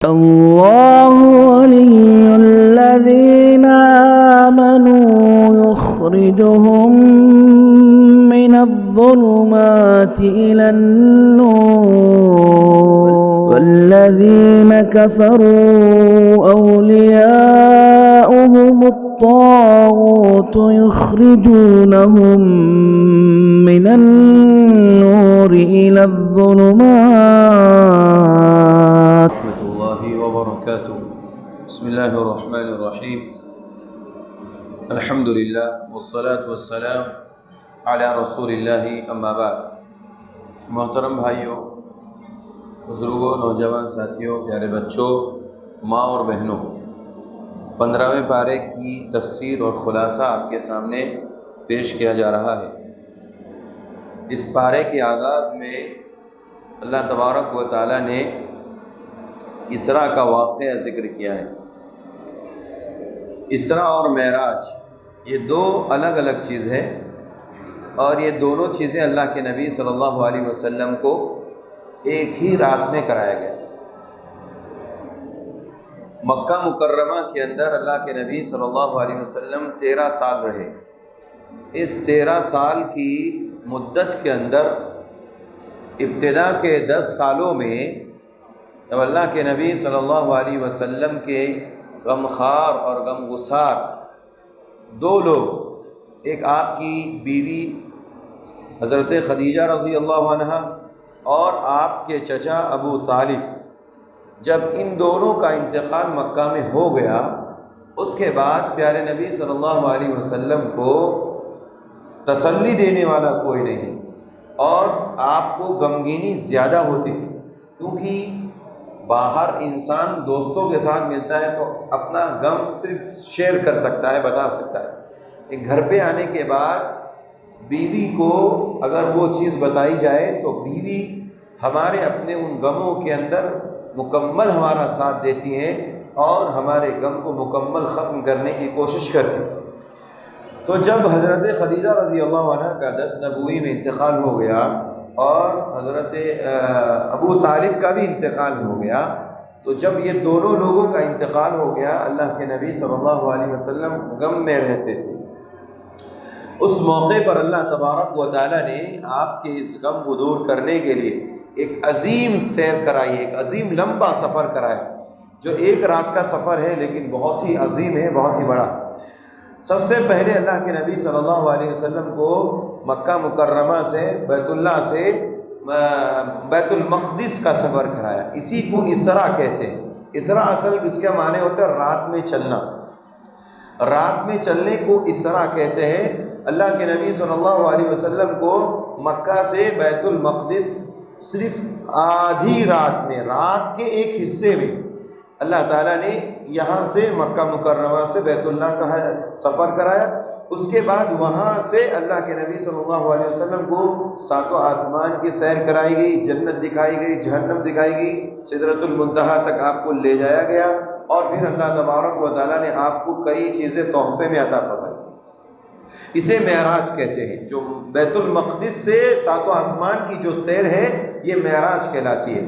الله ولي الذين آمنوا يخرجهم من الظلمات إلى النور والذين كفروا أولياؤهم الطاغوت يخرجونهم من النور إلى الظلمات. وبركاته. بسم الله الرحمن الرحيم. الحمد لله والصلاة والسلام على رسول اللہ اما بعد. محترم بھائیوں، بزرگوں، نوجوان ساتھیوں، پیارے بچوں، ماں اور بہنوں، 15ویں پارے کی تفسیر اور خلاصہ آپ کے سامنے پیش کیا جا رہا ہے. اس پارے کے آغاز میں اللہ تبارک و تعالی نے اسراء کا واقعہ ذکر کیا ہے. اسراء اور معراج یہ دو الگ الگ چیز ہے، اور یہ دونوں چیزیں اللہ کے نبی صلی اللہ علیہ وسلم کو ایک ہی رات میں کرایا گیا. مکہ مکرمہ کے اندر اللہ کے نبی صلی اللہ علیہ وسلم 13 سال رہے. اس 13 سال کی مدت کے اندر ابتدا کے 10 سالوں میں جب اللہ کے نبی صلی اللہ علیہ وسلم کے غمخوار اور غمگسار دو لوگ، ایک آپ کی بیوی حضرت خدیجہ رضی اللہ عنہ اور آپ کے چچا ابو طالب، جب ان دونوں کا انتقال مکہ میں ہو گیا، اس کے بعد پیارے نبی صلی اللہ علیہ وسلم کو تسلی دینے والا کوئی نہیں، اور آپ کو غمگینی زیادہ ہوتی تھی، کیونکہ باہر انسان دوستوں کے ساتھ ملتا ہے تو اپنا غم صرف شیئر کر سکتا ہے، بتا سکتا ہے. ایک گھر پہ آنے کے بعد بیوی کو اگر وہ چیز بتائی جائے تو بیوی ہمارے اپنے ان غموں کے اندر مکمل ہمارا ساتھ دیتی ہیں اور ہمارے غم کو مکمل ختم کرنے کی کوشش کرتی. تو جب حضرت خدیجہ رضی اللہ عنہ کا 10 نبوی میں انتقال ہو گیا اور حضرت ابو طالب کا بھی انتقال ہو گیا، تو جب یہ دونوں لوگوں کا انتقال ہو گیا، اللہ کے نبی صلی اللہ علیہ وسلم غم میں رہتے تھے. اس موقع پر اللہ تبارک و تعالی نے آپ کے اس غم کو دور کرنے کے لیے ایک عظیم سیر کرائی، ایک عظیم لمبا سفر کرایا، جو ایک رات کا سفر ہے لیکن بہت ہی عظیم ہے، بہت ہی بڑا. سب سے پہلے اللہ کے نبی صلی اللہ علیہ وسلم کو مکہ مکرمہ سے بیت اللہ سے بیت المقدس کا سفر کرایا. اسی کو اسراء کہتے ہیں. اسراء اصل اس کے معنی ہوتا ہے رات میں چلنا. رات میں چلنے کو اسراء کہتے ہیں. اللہ کے نبی صلی اللہ علیہ وسلم کو مکہ سے بیت المقدس صرف آدھی رات میں، رات کے ایک حصے میں اللہ تعالیٰ نے یہاں سے مکہ مکرمہ سے بیت اللہ کا سفر کرایا. اس کے بعد وہاں سے اللہ کے نبی صلی اللہ علیہ وسلم کو 7 آسمان کی سیر کرائی گئی، جنت دکھائی گئی، جہنم دکھائی گئی، سدرۃ المنتہا تک آپ کو لے جایا گیا، اور پھر اللہ تبارک و تعالیٰ نے آپ کو کئی چیزیں تحفے میں عطا فرمائی. اسے معراج کہتے ہیں. جو بیت المقدس سے 7 آسمان کی جو سیر ہے یہ معراج کہلاتی ہے.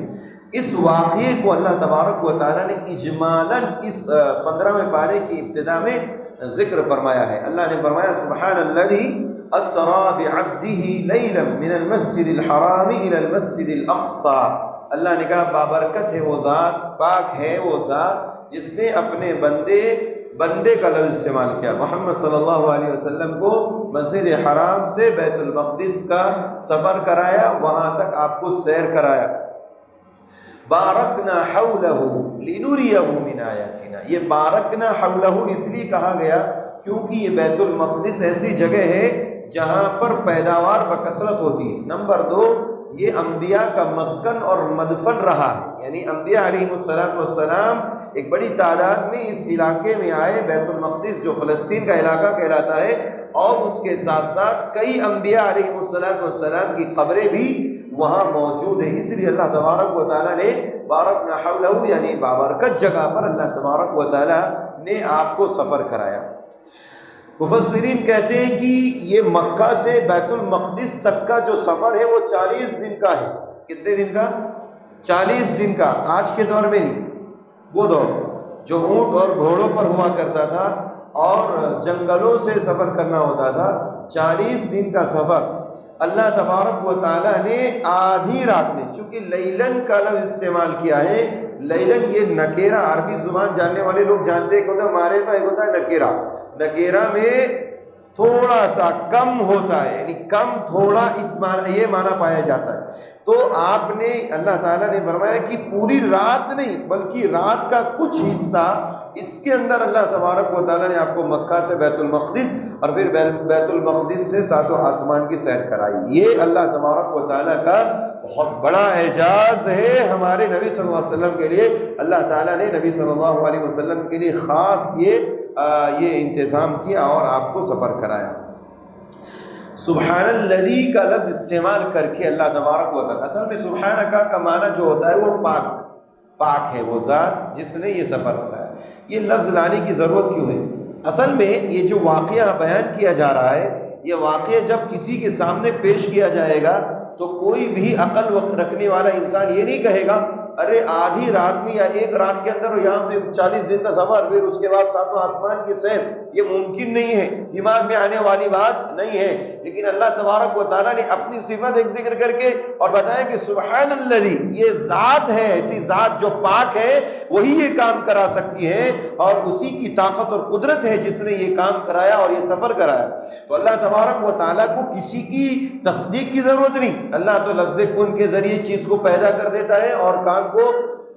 اس واقعے کو اللہ تبارک و تعالیٰ نے اجمالاً اس 15ویں پارے کی ابتدا میں ذکر فرمایا ہے. اللہ نے فرمایا سبحان الذی اسری بعبدہ لیلا من المسجد الحرام الی المسجد الاقصی. اللہ نے کہا بابرکت ہے وہ ذات، پاک ہے وہ ذات جس نے اپنے بندے کا لفظ استعمال کیا، محمد صلی اللہ علیہ وسلم کو مسجد حرام سے بیت المقدس کا سفر کرایا، وہاں تک آپ کو سیر کرایا. بارکنا حولہ لنریہ من آیاتنا. یہ بارکنا حولہ اس لیے کہا گیا کیونکہ یہ بیت المقدس ایسی جگہ ہے جہاں پر پیداوار بکثرت ہوتی ہے. نمبر 2، یہ انبیاء کا مسکن اور مدفن رہا ہے، یعنی انبیاء علیہ السلام ایک بڑی تعداد میں اس علاقے میں آئے. بیت المقدس جو فلسطین کا علاقہ کہلاتا ہے، اور اس کے ساتھ ساتھ کئی انبیاء علیہ السلام کی قبریں بھی وہاں موجود ہے. اس لیے اللہ تبارک و تعالیٰ نے بارکنا حولہ یعنی بابرکت جگہ پر اللہ تبارک و تعالیٰ نے آپ کو سفر کرایا. مفسرین کہتے ہیں کہ یہ مکہ سے بیت المقدس تک کا جو سفر ہے وہ 40 دن کا ہے. کتنے دن کا؟ 40 دن کا. آج کے دور میں نہیں. وہ دور جو اونٹ اور گھوڑوں پر ہوا کرتا تھا اور جنگلوں سے سفر کرنا ہوتا تھا، 40 دن کا سفر اللہ تبارک و تعالیٰ نے آدھی رات میں، چونکہ لیلن کا لفظ استعمال کیا ہے، لیلن یہ نکیرہ، عربی زبان جاننے والے لوگ جانتے ہیں کہ ہوتا ہے معرفہ، ایک ہوتا ہے نکیرہ۔ نکیرہ میں تھوڑا سا کم ہوتا ہے، یعنی کم تھوڑا، اس معنی یہ معنی پایا جاتا ہے۔ تو آپ نے، اللہ تعالیٰ نے فرمایا کہ پوری رات نہیں بلکہ رات کا کچھ حصہ، اس کے اندر اللہ تبارک و تعالیٰ نے آپ کو مکہ سے بیت المقدس اور پھر بیت المقدس سے ساتوں آسمان کی سیر کرائی۔ یہ اللہ تبارک و تعالیٰ کا بہت بڑا اعجاز ہے ہمارے نبی صلی اللہ علیہ وسلم کے لیے۔ اللہ تعالیٰ نے نبی صلی اللہ علیہ وسلم کے لیے خاص یہ انتظام کیا اور آپ کو سفر کرایا۔ سبحان الذی کا لفظ استعمال کر کے اللہ تبارک و تعالیٰ، اصل میں سبحانہ کا معنی جو ہوتا ہے وہ پاک ہے، وہ ذات جس نے یہ سفر کرایا۔ یہ لفظ لانے کی ضرورت کیوں ہے؟ اصل میں یہ جو واقعہ بیان کیا جا رہا ہے، یہ واقعہ جب کسی کے سامنے پیش کیا جائے گا تو کوئی بھی عقل رکھنے والا انسان یہ نہیں کہے گا ارے آدھی رات میں یا ایک رات کے اندر یہاں سے 40 دن کا سفر، پھر اس کے بعد ساتوں آسمان کی سیر، یہ ممکن نہیں ہے، دماغ میں آنے والی بات نہیں ہے۔ لیکن اللہ تبارک و تعالیٰ نے اپنی صفت ایک ذکر کر کے اور بتایا کہ سبحان الذی، یہ ذات ہے، ایسی ذات جو پاک ہے، وہی یہ کام کرا سکتی ہے اور اسی کی طاقت اور قدرت ہے جس نے یہ کام کرایا اور یہ سفر کرایا۔ تو اللہ تبارک و تعالیٰ کو کسی کی تصدیق کی ضرورت نہیں، اللہ تو لفظ کن کے ذریعے چیز کو پیدا کر دیتا ہے اور کام کو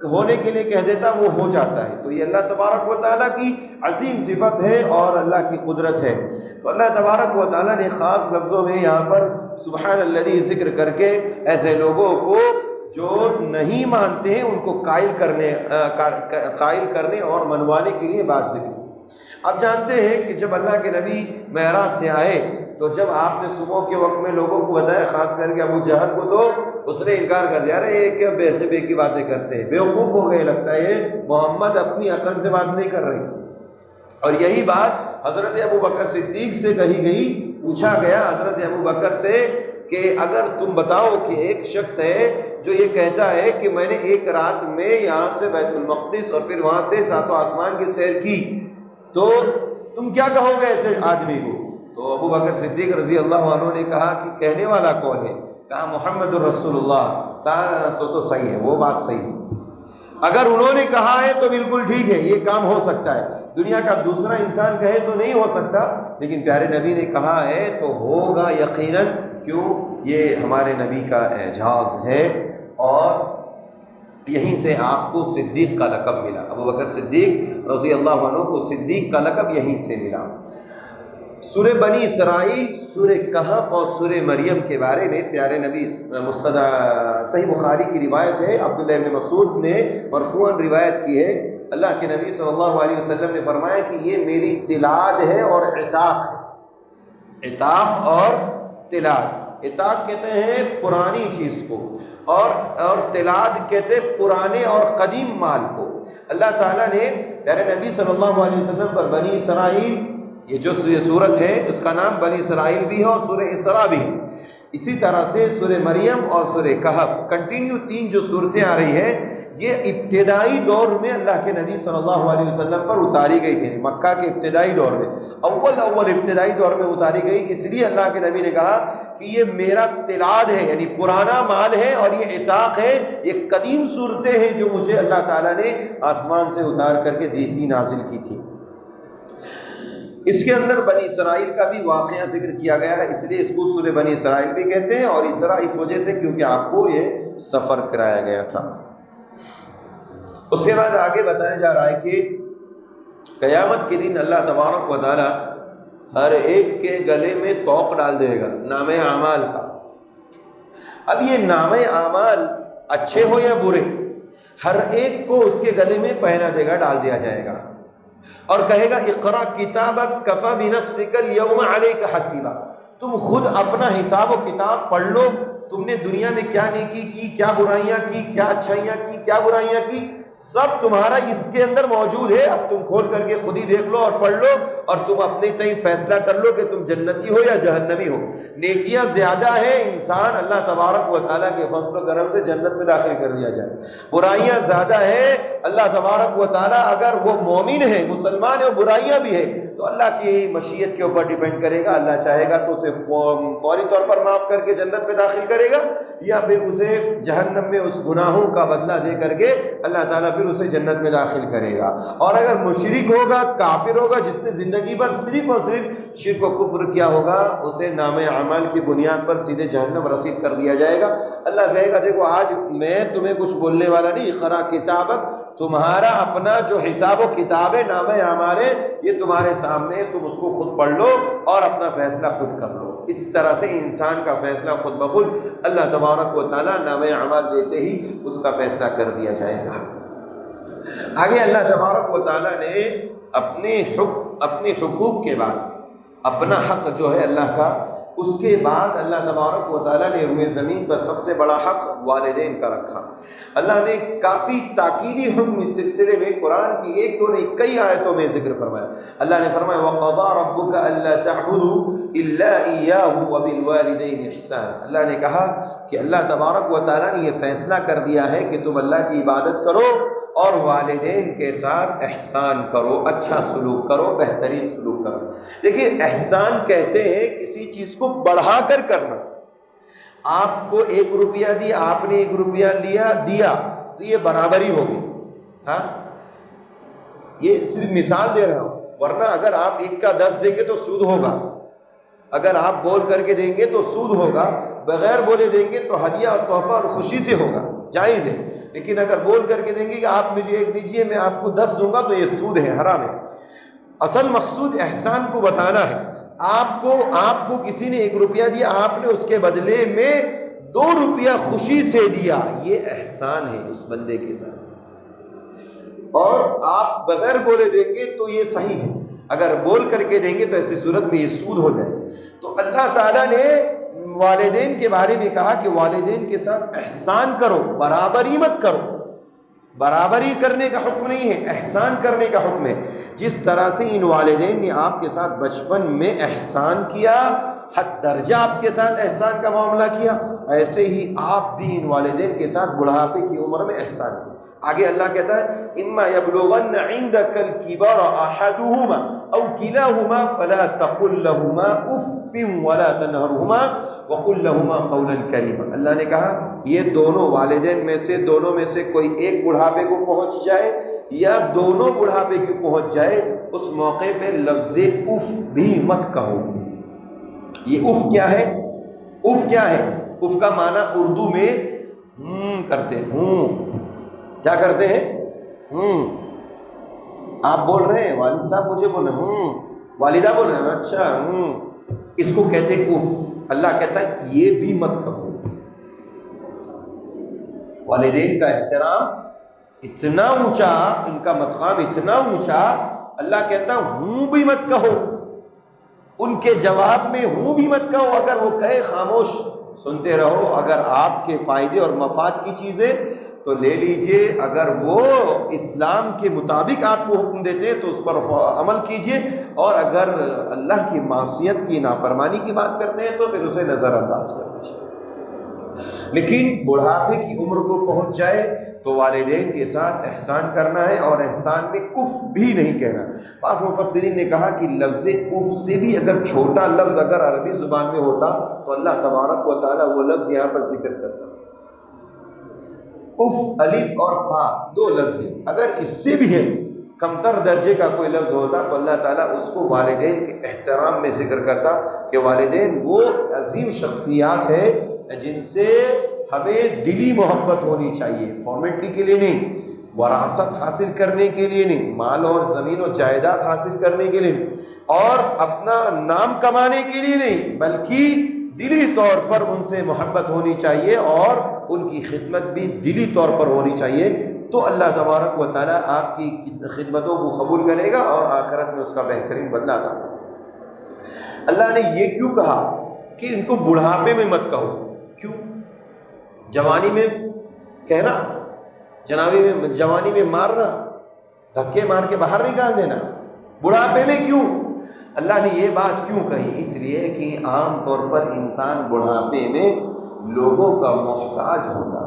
ہونے کے لیے کہہ دیتا، وہ ہو جاتا ہے۔ تو یہ اللہ تبارک و تعالیٰ کی عظیم صفت ہے اور اللہ کی قدرت ہے۔ تو اللہ تبارک و تعالیٰ نے خاص لفظوں میں یہاں پر سبحان الذی ذکر کر کے ایسے لوگوں کو جو نہیں مانتے ہیں ان کو قائل کرنے اور منوانے کے لیے بات ذکر۔ آپ جانتے ہیں کہ جب اللہ کے نبی معراج سے آئے تو جب آپ نے صبح کے وقت میں لوگوں کو بتایا، خاص کر کے ابو جہل کو، تو اس نے انکار کر دیا، ارے یہ کیا بے کی باتیں کرتے ہیں، بیوقوف ہو گئے، لگتا ہے محمد اپنی عقل سے بات نہیں کر رہے۔ اور یہی بات حضرت ابو بکر صدیق سے کہی گئی، پوچھا گیا حضرت ابو بکر سے کہ اگر تم بتاؤ کہ ایک شخص ہے جو یہ کہتا ہے کہ میں نے ایک رات میں یہاں سے بیت المقدس اور پھر وہاں سے ساتوں آسمان کی سیر کی، تو تم کیا کہو گے ایسے آدمی کو؟ تو ابو بکر صدیق رضی اللہ عنہ نے کہا کہ کہنے والا کون ہے؟ کہا محمد الرسول اللہ، تو صحیح ہے، وہ بات صحیح ہے۔ اگر انہوں نے کہا ہے تو بالکل ٹھیک ہے، یہ کام ہو سکتا ہے، دنیا کا دوسرا انسان کہے تو نہیں ہو سکتا، لیکن پیارے نبی نے کہا ہے تو ہوگا یقیناً، کیوں؟ یہ ہمارے نبی کا اعجاز ہے اور یہیں سے آپ کو صدیق کا لقب ملا۔ ابو بکر صدیق رضی اللہ عنہ کو صدیق کا لقب یہیں سے ملا۔ سورہ بنی اسرائیل، سورہ کہف اور سورہ مریم کے بارے میں پیارے نبی صحیح بخاری کی روایت ہے، عبداللہ ابن مسعود نے مرفوعاً روایت کی ہے، اللہ کے نبی صلی اللہ علیہ وسلم نے فرمایا کہ یہ میری تلاد ہے اور عتاق ہے۔ عتاق اور تلاد، عتاق کہتے ہیں پرانی چیز کو اور تلاد کہتے ہیں پرانے اور قدیم مال کو۔ اللہ تعالیٰ نے پیارے نبی صلی اللہ علیہ وسلم پر بنی اسرائیل، یہ جو سورت ہے اس کا نام بنی اسرائیل بھی ہے اور سورہ اسراء بھی، اسی طرح سے سورہ مریم اور سورہ کہف، کنٹینیو 3 جو صورتیں آ رہی ہیں، یہ ابتدائی دور میں اللہ کے نبی صلی اللہ علیہ وسلم پر اتاری گئی تھی، مکہ کے ابتدائی دور میں، اول ابتدائی دور میں اتاری گئی، اس لیے اللہ کے نبی نے کہا کہ یہ میرا تلاد ہے، یعنی پرانا مال ہے، اور یہ عتاق ہے، یہ قدیم صورتیں ہیں جو مجھے اللہ تعالیٰ نے آسمان سے اتار کر کے دی تھی، نازل کی تھی۔ اس کے اندر بنی اسرائیل کا بھی واقعہ ذکر کیا گیا ہے، اس لیے اس کو سورہ بنی اسرائیل بھی کہتے ہیں، اور اسراء اس وجہ سے کیونکہ آپ کو یہ سفر کرایا گیا تھا۔ اس کے بعد آگے بتایا جا رہا ہے کہ قیامت کے دن اللہ تبارک و تعالی ہر ایک کے گلے میں توق ڈال دے گا نامہ اعمال کا۔ اب یہ نامہ اعمال اچھے ہو یا برے، ہر ایک کو اس کے گلے میں پہنا دے گا، ڈال دیا جائے گا، اور کہے گا اقرا کتابک کفی بنفسک اليوم علیک حسیبا، تم خود اپنا حساب و کتاب پڑھ لو، تم نے دنیا میں کیا نیکی کی، کیا برائیاں کی، کیا اچھائیاں کی، کیا برائیاں کی، سب تمہارا اس کے اندر موجود ہے، اب تم کھول کر کے خود ہی دیکھ لو اور پڑھ لو، اور تم اپنے تئیں فیصلہ کر لو کہ تم جنتی ہو یا جہنمی ہو۔ نیکیاں زیادہ ہیں، انسان اللہ تبارک و تعالیٰ کے فضل و کرم سے جنت میں داخل کر دیا جائے۔ برائیاں زیادہ ہیں، اللہ تبارک و تعالیٰ اگر وہ مومن ہے، مسلمان ہے، اور برائیاں بھی ہے تو اللہ کی مشیت کے اوپر ڈیپینڈ کرے گا۔ اللہ چاہے گا تو اسے فوری طور پر معاف کر کے جنت میں داخل کرے گا، یا پھر اسے جہنم میں اس گناہوں کا بدلہ دے کر کے اللہ تعالیٰ پھر اسے جنت میں داخل کرے گا۔ اور اگر مشرک ہوگا، کافر ہوگا، جس نے زندگی بھر صرف اور صرف شرک و کفر کیا ہوگا، اسے نام اعمال کی بنیاد پر سیدھے جہنم رسید کر دیا جائے گا۔ اللہ کہے گا دیکھو آج میں تمہیں کچھ بولنے والا نہیں، اقرا کتابک، تمہارا اپنا جو حساب و کتاب ہے، نام اعمال ہے، یہ تمہارے سامنے، تم اس کو خود پڑھ لو اور اپنا فیصلہ خود کر لو۔ اس طرح سے انسان کا فیصلہ خود بخود اللہ تبارک و تعالیٰ نام اعمال دیتے ہی اس کا فیصلہ کر دیا جائے گا۔ آگے اللہ تبارک و تعالیٰ نے اپنے حقوق کے بعد اپنا حق جو ہے اللہ کا، اس کے بعد اللہ تبارک و تعالیٰ نے روئے زمین پر سب سے بڑا حق والدین کا رکھا۔ اللہ نے کافی تاکیدی حکم اس سلسلے میں قرآن کی ایک دو نہیں کئی آیتوں میں ذکر فرمایا۔ اللہ نے فرمایا وَقَضَىٰ رَبُّكَ أَلَّا تَعْبُدُوا إِلَّا إِيَّاهُ وَبِالْوَالِدَيْنِ إِحْسَانًا۔ اللہ نے کہا کہ اللہ تبارک و تعالیٰ نے یہ فیصلہ کر دیا ہے کہ تم اللہ کی عبادت کرو اور والدین کے ساتھ احسان کرو، اچھا سلوک کرو، بہترین سلوک کرو۔ دیکھیے احسان کہتے ہیں کسی چیز کو بڑھا کر کرنا۔ آپ کو 1 روپیہ دیا، آپ نے 1 روپیہ دیا تو یہ برابری ہوگی۔ ہاں یہ صرف مثال دے رہا ہوں، ورنہ اگر آپ 1 کا 10 دیں گے تو سود ہوگا، اگر آپ بول کر کے دیں گے تو سود ہوگا، بغیر بولے دیں گے تو ہدیہ اور تحفہ اور خوشی سے ہوگا، جائز ہے۔ لیکن اگر بول کر کے دیں گے کہ آپ مجھے 1 دیجیے میں آپ کو 10 دوں گا تو یہ سود ہے، حرام ہے۔ اصل مقصود احسان کو بتانا ہے۔ آپ کو کسی نے 1 روپیہ دیا، آپ نے اس کے بدلے میں 2 روپیہ خوشی سے دیا، یہ احسان ہے اس بندے کے ساتھ۔ اور آپ بغیر بولے دیں گے تو یہ صحیح ہے، اگر بول کر کے دیں گے تو ایسی صورت میں یہ سود ہو جائے۔ تو اللہ تعالیٰ نے والدین کے بارے میں کہا کہ والدین کے ساتھ احسان کرو، برابری مت کرو۔ برابری کرنے کا حکم نہیں ہے، احسان کرنے کا حکم ہے۔ جس طرح سے ان والدین نے آپ کے ساتھ بچپن میں احسان کیا، حد درجہ آپ کے ساتھ احسان کا معاملہ کیا، ایسے ہی آپ بھی ان والدین کے ساتھ بڑھاپے کی عمر میں احسان کیا۔ آگے اللہ کہتا ہے اما یبلغن عندک الکبر احدہما او کلاہما فلا تقل لہما اف ولا تنہرہما وقل لہما قولا کریما۔ اللہ نے کہا یہ دونوں والدین میں سے کوئی ایک بڑھاپے کو پہنچ جائے یا دونوں بڑھاپے کو پہنچ جائے، اس موقع پہ لفظ اف بھی مت کہو۔ یہ اف کیا ہے؟ اف کیا ہے؟ اف کا معنی اردو میں کرتے کیا کرتے ہیں؟ آپ بول رہے ہیں، والد صاحب مجھے بول رہے ہیں، والدہ بول رہے ہیں، اچھا اس کو کہتے ہیں اف۔ اللہ کہتا ہے یہ بھی مت کہو۔ والدین کا احترام اتنا اونچا، ان کا مقام اتنا اونچا، اللہ کہتا ہوں بھی مت کہو، ان کے جواب میں ہوں بھی مت کہو۔ اگر وہ کہے خاموش سنتے رہو، اگر آپ کے فائدے اور مفاد کی چیزیں تو لے لیجئے، اگر وہ اسلام کے مطابق آپ کو حکم دیتے ہیں تو اس پر عمل کیجئے، اور اگر اللہ کی معصیت کی نافرمانی کی بات کرتے ہیں تو پھر اسے نظر انداز کر دیجئے۔ لیکن بڑھاپے کی عمر کو پہنچ جائے تو والدین کے ساتھ احسان کرنا ہے، اور احسان میں اف بھی نہیں کہنا۔ بعض مفسرین نے کہا کہ لفظ اف سے بھی اگر چھوٹا لفظ اگر عربی زبان میں ہوتا تو اللہ تبارک و تعالیٰ وہ لفظ یہاں پر ذکر کرتا۔ اف، الف اور فا 2 لفظ ہیں، اگر اس سے بھی ہے کمتر درجے کا کوئی لفظ ہوتا تو اللہ تعالیٰ اس کو والدین کے احترام میں ذکر کرتا کہ والدین وہ عظیم شخصیات ہیں جن سے ہمیں دلی محبت ہونی چاہیے، فارمیلٹی کے لیے نہیں، وراثت حاصل کرنے کے لیے نہیں، مال اور زمین و جائیداد حاصل کرنے کے لیے نہیں، اور اپنا نام کمانے کے لیے نہیں، بلکہ دلی طور پر ان سے محبت ہونی چاہیے اور ان کی خدمت بھی دلی طور پر ہونی چاہیے۔ تو اللہ تبارک و تعالیٰ آپ کی خدمتوں کو قبول کرے گا اور آخرت میں اس کا بہترین بدلہ عطا فرمائے گا۔ اللہ نے یہ کیوں کہا کہ ان کو بڑھاپے میں مت کہو؟ کیوں؟ جوانی میں کہنا، جوانی میں مارنا، دھکے مار کے باہر نکال دینا، بڑھاپے میں کیوں؟ اللہ نے یہ بات کیوں کہی؟ اس لیے کہ عام طور پر انسان بڑھاپے میں لوگوں کا محتاج ہوتا ہے،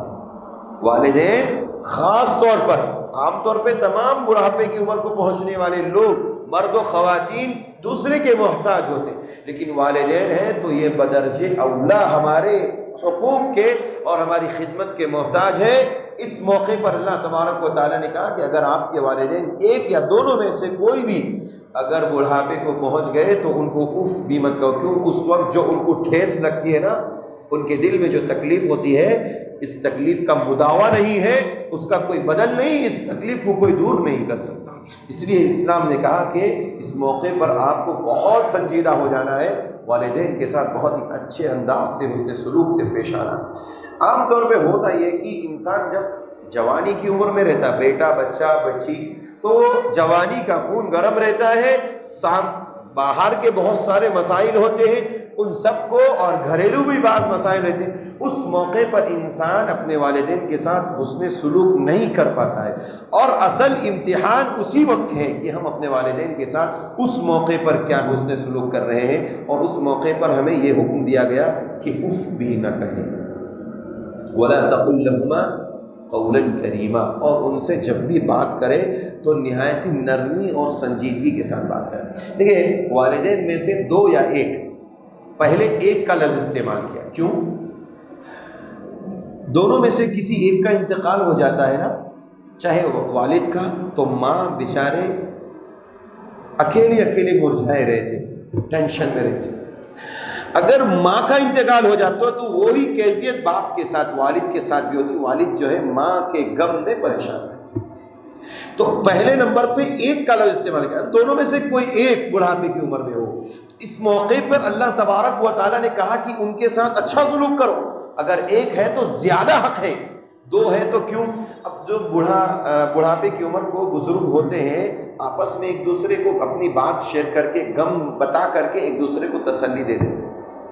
والدین خاص طور پر، عام طور پہ تمام بڑھاپے کی عمر کو پہنچنے والے لوگ مرد و خواتین دوسرے کے محتاج ہوتے ہیں، لیکن والدین ہیں تو یہ بدرجے اولا ہمارے حقوق کے اور ہماری خدمت کے محتاج ہیں۔ اس موقع پر اللہ تبارک و تعالیٰ نے کہا کہ اگر آپ کے والدین ایک یا دونوں میں سے کوئی بھی اگر بڑھاپے کو پہنچ گئے تو ان کو اف بھی مت کہو، کیوں؟ اس وقت جو ان کو ٹھیس لگتی ہے نا، ان کے دل میں جو تکلیف ہوتی ہے، اس تکلیف کا مداوا نہیں ہے، اس کا کوئی بدل نہیں، اس تکلیف کو کوئی دور نہیں کر سکتا۔ اس لیے اسلام نے کہا کہ اس موقع پر آپ کو بہت سنجیدہ ہو جانا ہے، والدین کے ساتھ بہت ہی اچھے انداز سے حسن سلوک سے پیش آنا ہے۔ عام طور پہ ہوتا یہ کہ انسان جب جوانی کی عمر میں رہتا، بیٹا بچہ بچی، تو جوانی کا خون گرم رہتا ہے، باہر کے بہت سارے مسائل ہوتے ہیں ان سب کو، اور گھریلو بھی بعض مسائل رہتے ہیں، اس موقع پر انسان اپنے والدین کے ساتھ حسن سلوک نہیں کر پاتا ہے، اور اصل امتحان اسی وقت ہے کہ ہم اپنے والدین کے ساتھ اس موقع پر کیا حسن سلوک کر رہے ہیں، اور اس موقع پر ہمیں یہ حکم دیا گیا کہ اف بھی نہ کہیں، وَلَا تَقُلْ لَهُمَا قَوْلًا كَرِيمًا، اور ان سے جب بھی بات کرے تو نہایت ہی نرمی اور سنجیدگی کے ساتھ بات کرے۔ دیکھیں، والدین میں سے دو یا ایک، پہلے ایک کا لفظ استعمال کیا، کیوں؟ دونوں میں سے کسی ایک کا انتقال ہو جاتا ہے نا، چاہے والد کا، تو ماں بیچارے اکیلے مرجھائے رہے تھے، ٹینشن میں رہتے۔ اگر ماں کا انتقال ہو جاتا تو وہی کیفیت باپ کے ساتھ، والد کے ساتھ بھی ہوتی، والد جو ہے ماں کے غم میں پریشان رہتے۔ تو پہلے نمبر پہ ایک کا لفظ استعمال کیا، دونوں میں سے کوئی ایک بڑھاپے کی عمر میں ہو، اس موقع پر اللہ تبارک و تعالیٰ نے کہا کہ ان کے ساتھ اچھا سلوک کرو۔ اگر ایک ہے تو زیادہ حق ہے، دو ہے تو کیوں؟ اب جو بڑھاپے کی عمر کو بزرگ ہوتے ہیں، آپس میں ایک دوسرے کو اپنی بات شیئر کر کے، غم بتا کر کے ایک دوسرے کو تسلی دے دیتے،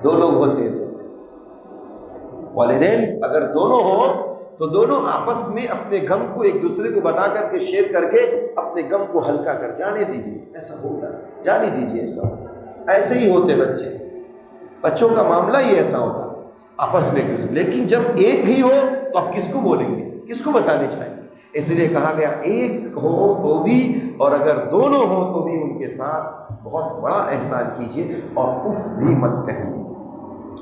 دو لوگ ہوتے ہیں تو والدین اگر دونوں ہو تو دونوں آپس میں اپنے غم کو ایک دوسرے کو بتا کر کے، شیئر کر کے اپنے غم کو ہلکا کر جانے دیجیے، ایسا ہوتا ہے، جانے دیجیے، ایسا ہوتا ہے، ایسے ہی ہوتے بچوں کا معاملہ ہی ایسا ہوتا ہے آپس میں ایک دوسرے۔ لیکن جب ایک ہی ہو تو آپ کس کو بولیں گے، کس کو بتانے چاہیں گے؟ اس لیے کہا گیا ایک ہو تو بھی، اور اگر دونوں ہو تو بھی ان کے ساتھ بہت بڑا احسان کیجیے اور اف بھی مت کہیے،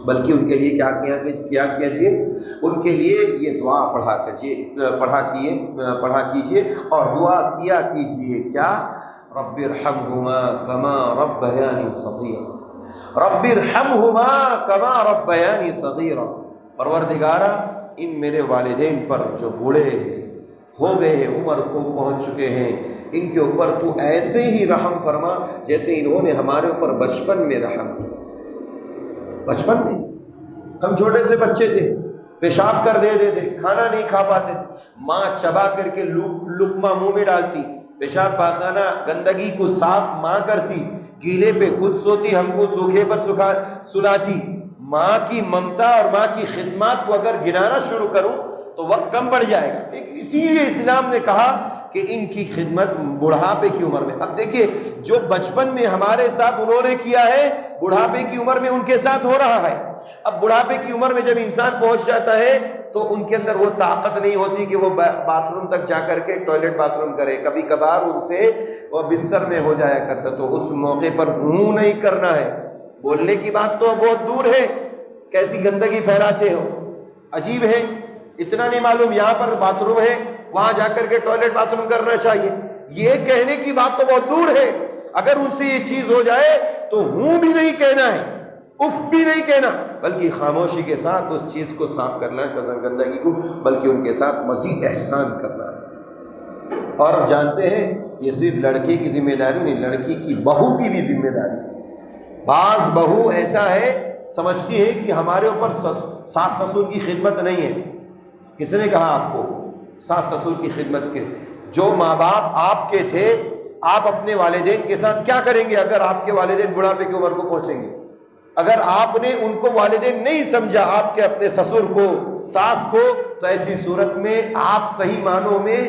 بلکہ ان کے لیے کیا کیجیے، ان کے لیے یہ دعا پڑھا کیجیے اور دعا کیا کیجیے، کیا؟ رب ارحمہما کما ربیانی صغیرا، رب ارحمہما کما ربیانی صغیرا، پروردگارا ان میرے والدین پر جو بوڑھے ہو گئے ہیں، عمر کو پہنچ چکے ہیں، ان کے اوپر تو ایسے ہی رحم فرما جیسے انہوں نے ہمارے اوپر بچپن میں رحم کیا۔ بچپن میں ہم چھوٹے سے بچے تھے، پیشاب کر دیتے تھے، کھانا نہیں کھا پاتے تھے، ماں چبا کر کے لقمہ منہ میں ڈالتی، پیشاب پاخانہ گندگی کو صاف ماں کرتی، گیلے پہ خود سوتی، ہم کو سوکھے پر سلاتی۔ ماں کی ممتا اور ماں کی خدمات کو اگر گنانا شروع کروں تو وقت کم پڑ جائے گا، لیکن اسی لیے اسلام نے کہا کہ ان کی خدمت بڑھاپے کی عمر میں۔ اب دیکھیے، جو بچپن میں ہمارے ساتھ انہوں نے کیا ہے، بڑھاپے کی عمر میں ان کے ساتھ ہو رہا ہے۔ اب بڑھاپے کی عمر میں جب انسان پہنچ جاتا ہے تو ان کے اندر وہ طاقت نہیں ہوتی کہ وہ باتھ روم تک جا کر کے ٹوائلٹ باتھ روم کرے، کبھی کبھار ان سے وہ بستر میں ہو جایا کرتا، تو اس موقع پر منہ نہیں کرنا ہے، بولنے کی بات تو بہت دور ہے، کیسی گندگی پھیلاتے ہو، عجیب ہے، اتنا نہیں معلوم یہاں پر باتھ روم ہے، وہاں جا کر کے ٹوائلٹ باتھ روم کرنا چاہیے، یہ کہنے کی بات تو بہت دور ہے۔ اگر ان سے یہ چیز ہو جائے تو ہوں بھی نہیں کہنا ہے، اف بھی نہیں کہنا، بلکہ خاموشی کے ساتھ اس چیز کو صاف کرنا ہے، گندگی کو، بلکہ ان کے ساتھ مزید احسان کرنا ہے۔ اور جانتے ہیں یہ صرف لڑکے کی ذمہ داری نہیں، لڑکی کی بہو کی بھی ذمہ داری۔ بعض بہو ایسا ہے سمجھتی ہے کہ ہمارے اوپر ساس سسر کی خدمت نہیں ہے۔ کس نے کہا آپ کو ساس سسر کی خدمت کے؟ جو ماں باپ آپ کے تھے، آپ اپنے والدین کے ساتھ کیا کریں گے اگر آپ کے والدین بڑھاپے کی عمر کو پہنچیں گے؟ اگر آپ نے ان کو والدین نہیں سمجھا، آپ کے اپنے سسر کو، ساس کو، تو ایسی صورت میں آپ صحیح معنوں میں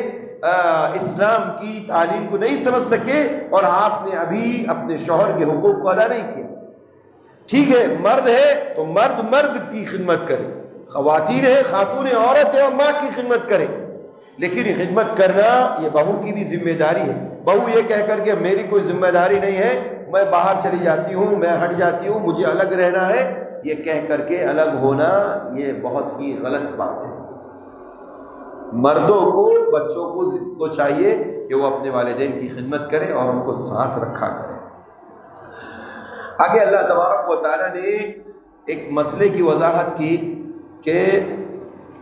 اسلام کی تعلیم کو نہیں سمجھ سکے اور آپ نے ابھی اپنے شوہر کے حقوق کو ادا نہیں کیا۔ ٹھیک ہے، مرد ہے تو مرد کی خدمت کرے، خواتین ہے، خاتون عورت ہے اور ماں کی خدمت کرے، لیکن خدمت کرنا یہ بہو کی بھی ذمہ داری ہے۔ بہو یہ کہہ کر کے میری کوئی ذمہ داری نہیں ہے، میں باہر چلی جاتی ہوں، میں ہٹ جاتی ہوں، مجھے الگ رہنا ہے، یہ کہہ کر کے الگ ہونا یہ بہت ہی غلط بات ہے۔ مردوں کو، بچوں کو چاہیے کہ وہ اپنے والدین کی خدمت کرے اور ان کو ساتھ رکھا کرے۔ آگے اللہ تبارک و تعالیٰ نے ایک مسئلے کی وضاحت کی کہ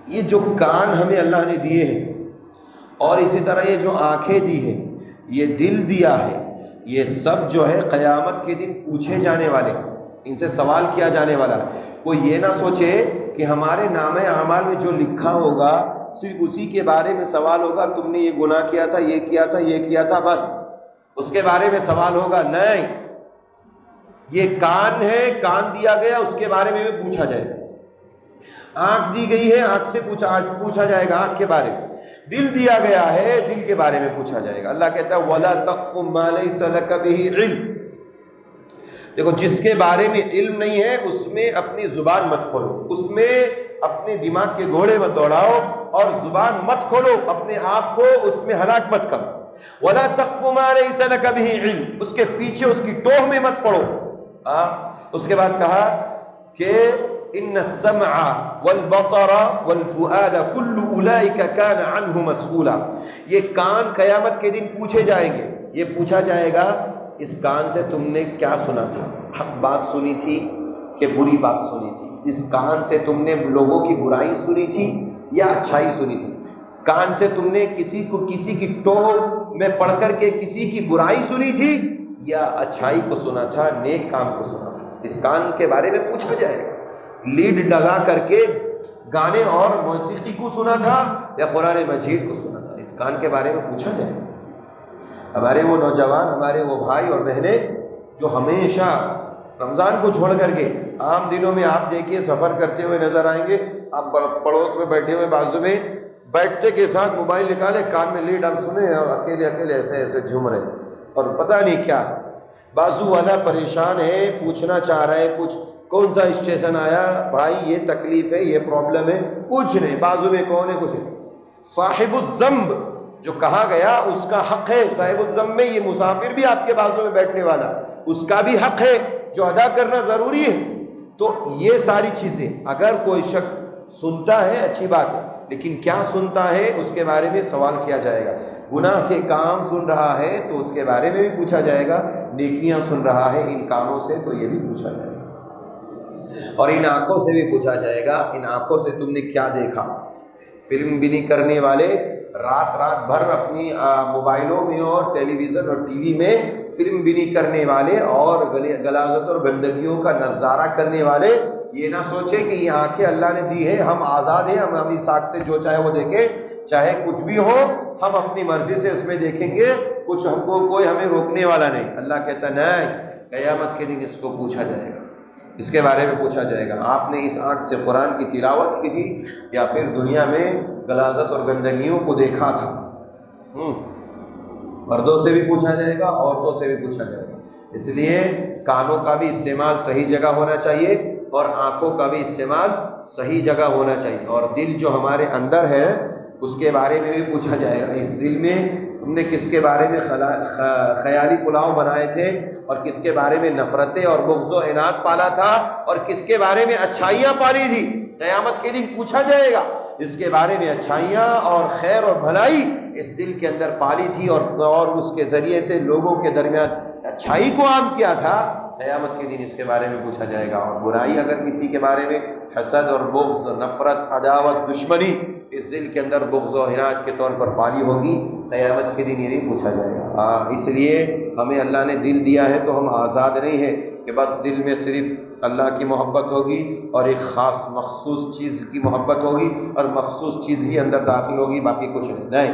یہ جو کان ہمیں اللہ نے دیے ہیں اور اسی طرح یہ جو آنکھیں دی ہیں، یہ دل دیا ہے، یہ سب جو ہے قیامت کے دن پوچھے جانے والے ہیں، ان سے سوال کیا جانے والا ہے۔ کوئی یہ نہ سوچے کہ ہمارے نامہ اعمال میں جو لکھا ہوگا صرف اسی کے بارے میں سوال ہوگا، تم نے یہ گناہ کیا تھا، یہ کیا تھا، یہ کیا تھا، بس اس کے بارے میں سوال ہوگا۔ نہیں، یہ کان ہے، کان دیا گیا، اس کے بارے میں بھی پوچھا جائے گا۔ آنکھ دی گئی ہے، آنکھ سے پوچھا جائے گا، آنکھ کے بارے میں۔ دل دیا گیا ہے، دل کے بارے میں پوچھا جائے گا۔ اللہ کہتا ہے وَلَا تَقْفُ مَا لَيْسَ لَكَ بِهِ عِلْمٌ۔ دیکھو، جس کے بارے میں علم نہیں ہے اس میں اپنی زبان مت کھولو، اس میں اپنے دماغ کے گھوڑے مت دوڑاؤ اور زبان مت کھولو، اپنے آپ کو اس میں ہلاک مت کرو۔ وَلَا تَقْفُ مَا لَيْسَ لَكَ بِهِ عِلْمٌ، اس کے پیچھے اس کی ٹوہ میں مت پڑو۔ اس کے بعد کہا کہ ان السمع والبصر والفؤاد كل اولئك كان عنه مسؤولا، یہ کان قیامت کے دن پوچھے جائیں گے۔ یہ پوچھا جائے گا اس کان سے تم نے کیا سنا تھا، حق بات سنی تھی کہ بری بات سنی تھی، اس کان سے تم نے لوگوں کی برائی سنی تھی یا اچھائی سنی تھی، کان سے تم نے کسی کی ٹوہ میں پڑھ کر کے کسی کی برائی سنی تھی یا اچھائی کو سنا تھا، نیک کام کو سنا تھا۔ اس کان کے بارے میں پوچھا جائے گا۔ لیڈ لگا کر کے گانے اور موسیقی کو سنا تھا یا قرآن مجید کو سنا تھا، اس کان کے بارے میں پوچھا جائے گا۔ ہمارے وہ نوجوان، ہمارے وہ بھائی اور بہنیں جو ہمیشہ رمضان کو چھوڑ کر کے عام دنوں میں آپ دیکھیے سفر کرتے ہوئے نظر آئیں گے، آپ پڑوس میں بیٹھے ہوئے بازو میں بیٹھتے کے ساتھ موبائل نکالے، کان میں لیڈ آپ سنیں اور اکیلے ایسے جھوم رہے اور پتہ نہیں کیا۔ بازو والا پریشان ہے، پوچھنا چاہ رہا ہے کچھ، کون سا اسٹیشن آیا بھائی، یہ تکلیف ہے، یہ پرابلم ہے، کچھ نہیں، بازو میں کون ہے، کچھ نہیں۔ صاحب الذنب جو کہا گیا اس کا حق ہے، صاحب الذنب میں یہ مسافر بھی آپ کے بازو میں بیٹھنے والا، اس کا بھی حق ہے جو ادا کرنا ضروری ہے۔ تو یہ ساری چیزیں اگر کوئی شخص سنتا ہے اچھی بات ہے، لیکن کیا سنتا ہے اس کے بارے میں سوال کیا جائے گا۔ گناہ کے کام سن رہا ہے تو اس کے بارے میں بھی پوچھا جائے گا، نیکیاں سن رہا ہے ان کانوں سے تو یہ بھی پوچھا جائے گا، اور ان آنکھوں سے بھی پوچھا جائے گا، ان آنکھوں سے تم نے کیا دیکھا۔ فلم بینی کرنے والے رات بھر اپنی موبائلوں میں اور ٹیلی ویژن اور ٹی وی میں فلم بینی کرنے والے اور غلاظت اور گندگیوں کا نظارہ کرنے والے یہ نہ سوچے کہ یہ آنکھیں اللہ نے دی ہے، ہم آزاد ہیں، ہم اپنی ساکھ سے جو چاہے وہ دیکھیں، چاہے کچھ بھی ہو ہم اپنی مرضی سے اس میں دیکھیں گے، کچھ ہم کو کوئی ہمیں روکنے والا نہیں۔ اللہ کہتا نہیں، قیامت کے دن اس کو پوچھا جائے گا، اس کے بارے میں پوچھا جائے گا، آپ نے اس آنکھ سے قرآن کی تلاوت کی تھی یا پھر دنیا میں غلاظت اور گندگیوں کو دیکھا تھا۔ مردوں سے بھی پوچھا جائے گا، عورتوں سے بھی پوچھا جائے گا۔ اس لیے کانوں کا بھی استعمال صحیح جگہ ہونا چاہیے اور آنکھوں کا بھی استعمال صحیح جگہ ہونا چاہیے، اور دل جو ہمارے اندر ہے اس کے بارے میں بھی پوچھا جائے گا۔ اس دل میں تم نے کس کے بارے میں خیالی پلاؤ بنائے تھے اور کس کے بارے میں نفرتیں اور بغض و عناد پالا تھا اور کس کے بارے میں اچھائیاں پالی تھی، قیامت کے دن پوچھا جائے گا۔ جس کے بارے میں اچھائیاں اور خیر اور بھلائی اس دل کے اندر پالی تھی اور اس کے ذریعے سے لوگوں کے درمیان اچھائی کو عام کیا تھا، قیامت کے دن اس کے بارے میں پوچھا جائے گا۔ اور برائی اگر کسی کے بارے میں حسد اور بغض، نفرت، عداوت، دشمنی اس دل کے اندر بغض و عناد کے طور پر پالی ہوگی، قیامت کے دن یہ نہیں پوچھا جائے گا۔ اس لیے ہمیں اللہ نے دل دیا ہے تو ہم آزاد نہیں ہیں کہ بس دل میں صرف اللہ کی محبت ہوگی اور ایک خاص مخصوص چیز کی محبت ہوگی اور مخصوص چیز ہی اندر داخل ہوگی، باقی کچھ نہیں۔